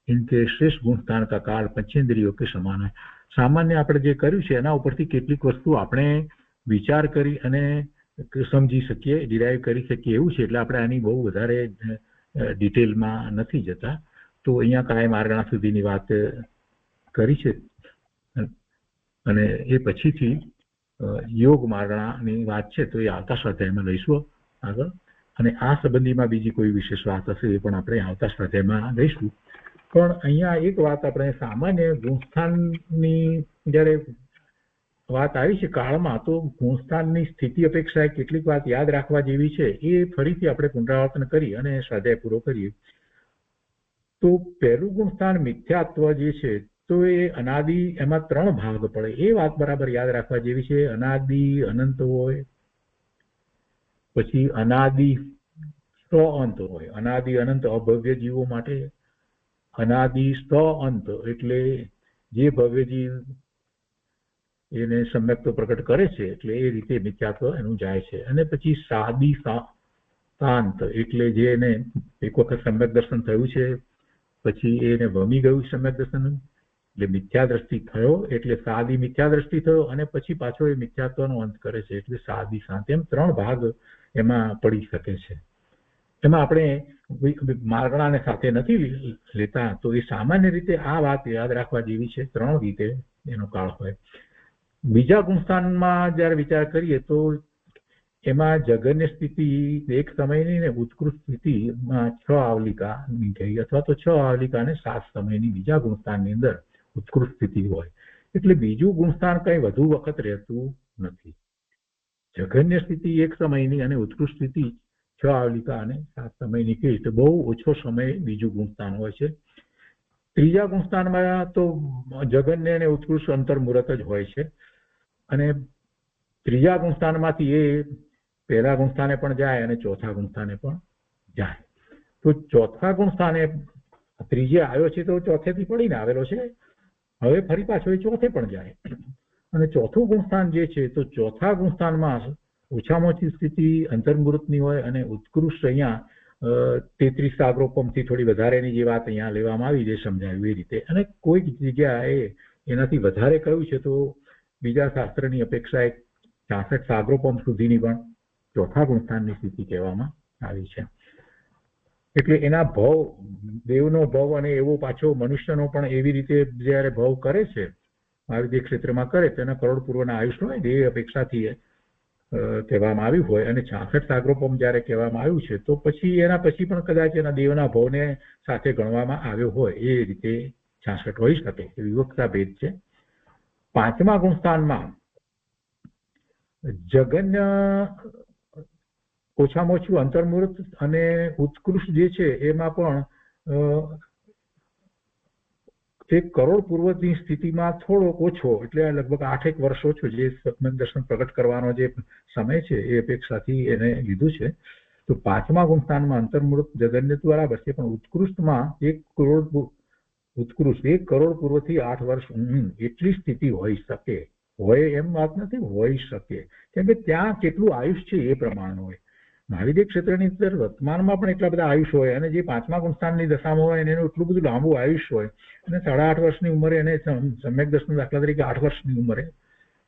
इनके श्रेष्ठ गुण स्थान का काल पंचेन्द्रियों के समान है। सामान्य આપણે જે કર્યું છે એના ઉપરથી કેટલીક વસ્તુ આપણે વિચાર કરી અને સમજી શકીએ, ડિરાઈવ કરી શકીએ એવું છે। એટલે આપણે આની બહુ વધારે ડિટેલમાં નથી જતા। તો અહીંયા કાય માર્ગણા સુધીની વાત કરી છે અને એ પછીથી યોગ માર્ગણાની વાત છે તો એ આવતા સ્વાધ્યાયમાં લઈશું આગળ અને આ સંબંધીમાં બીજી કોઈ વિશેષ વાત હશે એ પણ આપણે આવતા સ્વાધ્યાયમાં લઈશું। પણ અહીંયા એક વાત આપણે સામાન્ય ગુણસ્થાનની જ્યારે વાત આવી છે કાળમાં, તો ગુણસ્થાનની સ્થિતિ અપેક્ષાએ કેટલીક વાત યાદ રાખવા જેવી છે, એ ફરીથી આપણે પુનરાવર્તન કરી અને સ્વાધ્યાય પૂરો કરીએ. તો પહેલું ગુણસ્થાન મિથ્યાત્વ જે છે, તો એ અનાદિ, એમાં 3 ભાગ પડે, એ વાત બરાબર યાદ રાખવા જેવી છે. અનાદિ અનંત હોય, પછી અનાદિ અંત હોય. અનાદિ અનંત અભવ્ય જીવો માટે, અનાદિ અંત એટલે જે ભવ્ય જીવ એને સમ્યક્ત્વ પ્રકટ કરે છે, એટલે એ રીતે મિથ્યાત્વ એનું જાય છે. અને પછી સાદી શાંત એટલે જે એને એક વખત સમ્યક દર્શન થયું છે, પછી એને વમી ગયું સમ્યક દર્શન, એટલે મિથ્યા દ્રષ્ટિ થયો, એટલે સાદી મિથ્યા દ્રષ્ટિ થયો, અને પછી પાછો એ મિથ્યાત્વનો અંત કરે છે, એટલે સાદી શાંત. એમ 3 ભાગ એમાં પડી શકે છે. એમાં આપણે મારણાને સાથે નથી લેતા, તો એ સામાન્ય રીતે આ વાત યાદ રાખવા જેવી છે. 3 રીતે એનો કાળ હોય. બીજા ગુણસ્થાનમાં જયારે વિચાર કરીએ તો એમાં જગન્ય સ્થિતિ એક સમયની ને ઉત્કૃષ્ટ સ્થિતિમાં 6 આવલિકાની ગઈ, અથવા તો 6 આવલિકા અને 7 સમયની બીજા ગુણસ્થાનની અંદર ઉત્કૃષ્ટ સ્થિતિ હોય. એટલે બીજું ગુણસ્થાન કઈ વધુ વખત રહેતું નથી. જગન્ય સ્થિતિ એક સમયની અને ઉત્કૃષ્ટ સ્થિતિ 6 આવલિકા અને 7 સમયની કહી, તો બહુ ઓછો સમય બીજું ગુણસ્થાન હોય છે. ત્રીજા ગુણસ્થાનમાં તો જગન્ય અને ઉત્કૃષ્ટ અંતર્મુહૂર્ત જ હોય છે, અને ત્રીજા ગુણસ્થાનમાંથી એ પહેલા ગુણસ્થાને પણ જાય અને ચોથા ગુણસ્થાને પણ જાય. તો ચોથા ગુણસ્થાને ત્રીજે આવ્યો છે, તો ચોથેથી પડીને આવેલો છે, હવે ફરી પાછો એ ચોથે પણ જાય. અને ચોથું ગુણસ્થાન જે છે, તો ચોથા ગુણસ્થાનમાં ઓછામાં ઓછી સ્થિતિ અંતર્મુહૂર્તની હોય, અને ઉત્કૃષ્ટ અહીંયા 33 સાગરોપમથી થોડી વધારેની જે વાત અહીંયા લેવામાં આવી, જે સમજાવ્યું એ રીતે. અને કોઈક જગ્યાએ એનાથી વધારે કહ્યું છે, તો બીજા શાસ્ત્રની અપેક્ષાએ 66 સાગરોપમ સુધીની પણ ચોથા ગુણસ્થાનની સ્થિતિ કહેવામાં આવી છે. એટલે એના ભવ, દેવનો ભવ અને એવો પાછો મનુષ્યનો પણ એવી રીતે જયારે ભવ કરે છે, મહાવિદ્ય ક્ષેત્રમાં કરે, તો એના કરોડ પૂર્વના આયુષ્ય હોય, એ અપેક્ષાથી કહેવામાં આવ્યું હોય. અને 66 સાગરોપમ જયારે કહેવામાં આવ્યું છે, તો પછી એના પછી પણ કદાચ એના દેવના ભવને સાથે ગણવામાં આવ્યો હોય, એ રીતે 66 હોઈ શકે, એ વિવક્ષતા ભેદ છે. પાંચમા ગુણસ્થાનમાં જગન્ય ઓછામાં ઓછું અંતર્મુહૂર્ત અને ઉત્કૃષ્ટ જે છે, એમાં પણ 1 કરોડ પૂર્વની સ્થિતિમાં થોડોક ઓછો, એટલે લગભગ 8 વર્ષ ઓછો, જે સમ્યક દર્શન પ્રગટ કરવાનો જે સમય છે, એ અપેક્ષાથી એને લીધું છે. તો પાંચમા ગુણસ્થાનમાં અંતર્મુહૂર્ત જગન્ય બરાબર છે, પણ ઉત્કૃષ્ટમાં 1 કરોડ પૂર્વથી 8 વર્ષ એટલી સ્થિતિ હોઈ શકે. હોય એમ વાત નથી, હોઈ શકે, કેમ કે ત્યાં કેટલું આયુષ છે એ પ્રમાણનું હોય. મહાવિદ્ય ક્ષેત્રની અંદર વર્તમાનમાં પણ એટલા બધા આયુષ હોય, અને જે પાંચમા ગુણસ્થાનની દશામાં હોય એનું એટલું બધું લાંબુ આયુષ હોય, અને 8.5 વર્ષની ઉંમરે એને સમ્યક દર્શન, દાખલા તરીકે 8 વર્ષની ઉંમરે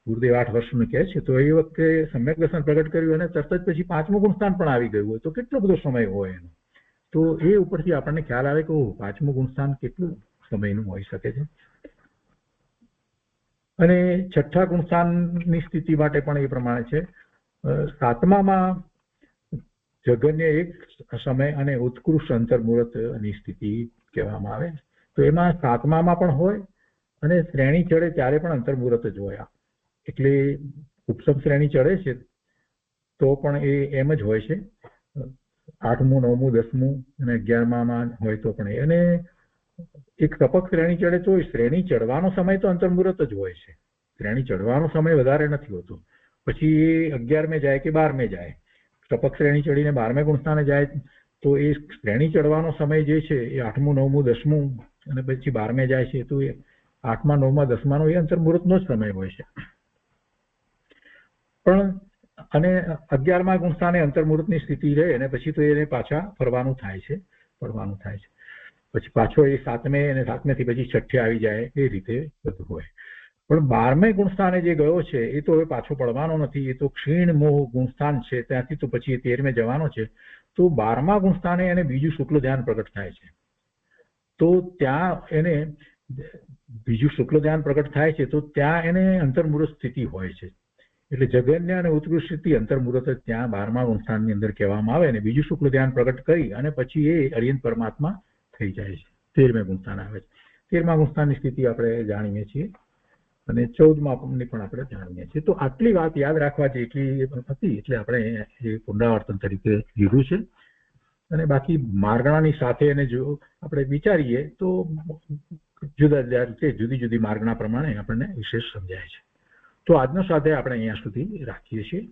ગુરુદેવ 8 વર્ષનું કહે છે, તો એ વખતે સમ્યક દર્શન પ્રગટ કર્યું અને તરત જ પછી પાંચમું ગુણસ્થાન પણ આવી ગયું હોય, તો કેટલો બધો સમય હોય એનો. તો એ ઉપરથી આપણને ખ્યાલ આવે કે પાંચમું ગુણસ્થાન કેટલું સમયનું હોઈ શકે છે. અને છઠ્ઠા ગુણસ્થાનની સ્થિતિ માટે પણ એ પ્રમાણે છે. સાતમામાં જગન્ય એક સમય અને ઉત્કૃષ્ટ અંતર્મુહૂર્તની સ્થિતિ કહેવામાં આવે, તો એમાં સાતમામાં પણ હોય, અને શ્રેણી ચડે ત્યારે પણ અંતર્મુહૂર્ત જ હોય. એટલે ઉપસમ શ્રેણી ચડે છે તો પણ એ એમ જ હોય છે. 8મું 9મું 10મું અને 11માં હોય તો પણ. અને એક તપક શ્રેણી ચડે તો શ્રેણી ચડવાનો સમય તો અંતર્મુહૂર્ત જ હોય છે, શ્રેણી ચડવાનો સમય વધારે નથી હોતો. પછી એ 11મે જાય કે 12મે જાય, તપક શ્રેણી ચડીને 12મે ગુણસ્થાને જાય, તો એ શ્રેણી ચડવાનો સમય જે છે એ 8મું 9મું 10મું અને પછી 12મે જાય છે, તો એ 8મા 9મા 10માનો એ અંતર્મુહૂર્તનો જ સમય હોય છે. પણ અને 11મા ગુણસ્થાને અંતર્મુહૂર્તની સ્થિતિ રહે, અને પછી તો એને પાછા ફરવાનું થાય છે, પડવાનું થાય છે. પછી પાછો એ 7મે અને 7મેથી પછી 6ઠે આવી જાય, એ રીતે બધું હોય. પણ 12મે ગુણસ્થાને જે ગયો છે એ તો હવે પાછો પડવાનો નથી, એ તો ક્ષીણ મોહ ગુણસ્થાન છે, ત્યાંથી તો પછી 13મે જવાનો છે. તો 12મા ગુણસ્થાને એને બીજું શુક્લ ધ્યાન પ્રગટ થાય છે, તો ત્યાં એને બીજું શુક્લ ધ્યાન પ્રગટ થાય છે, તો ત્યાં એને અંતર્મુહૂર્ત સ્થિતિ હોય છે. એટલે જગન્ય અને ઉત્કૃષ્ટ સ્થિતિ અંતર્મુહૂર્ત ત્યાં 12મા ગુણસ્થાનની અંદર કહેવામાં આવે, અને બીજું શુક્લ ધ્યાન પ્રગટ કરી અને પછી એ અરિયંત પરમાત્મા થઈ જાય છે. 13મે ગુણસ્થાન આવે છે. 13મા ગુણસ્થાનની સ્થિતિ આપણે જાણીએ છીએ. અને 14માં પણ આપણે જાણીએ છીએ. તો આટલી વાત યાદ રાખવા જેટલી હતી એટલે આપણે એ પુનરાવર્તન તરીકે લીધું છે. અને બાકી માર્ગણાની સાથે એને જો આપણે વિચારીએ તો જુદા જુદા રીતે જુદી જુદી માર્ગણા પ્રમાણે આપણને વિશેષ સમજાય છે. તો આજનો સાથે આપણે અહીંયા સુધી રાખીએ છીએ.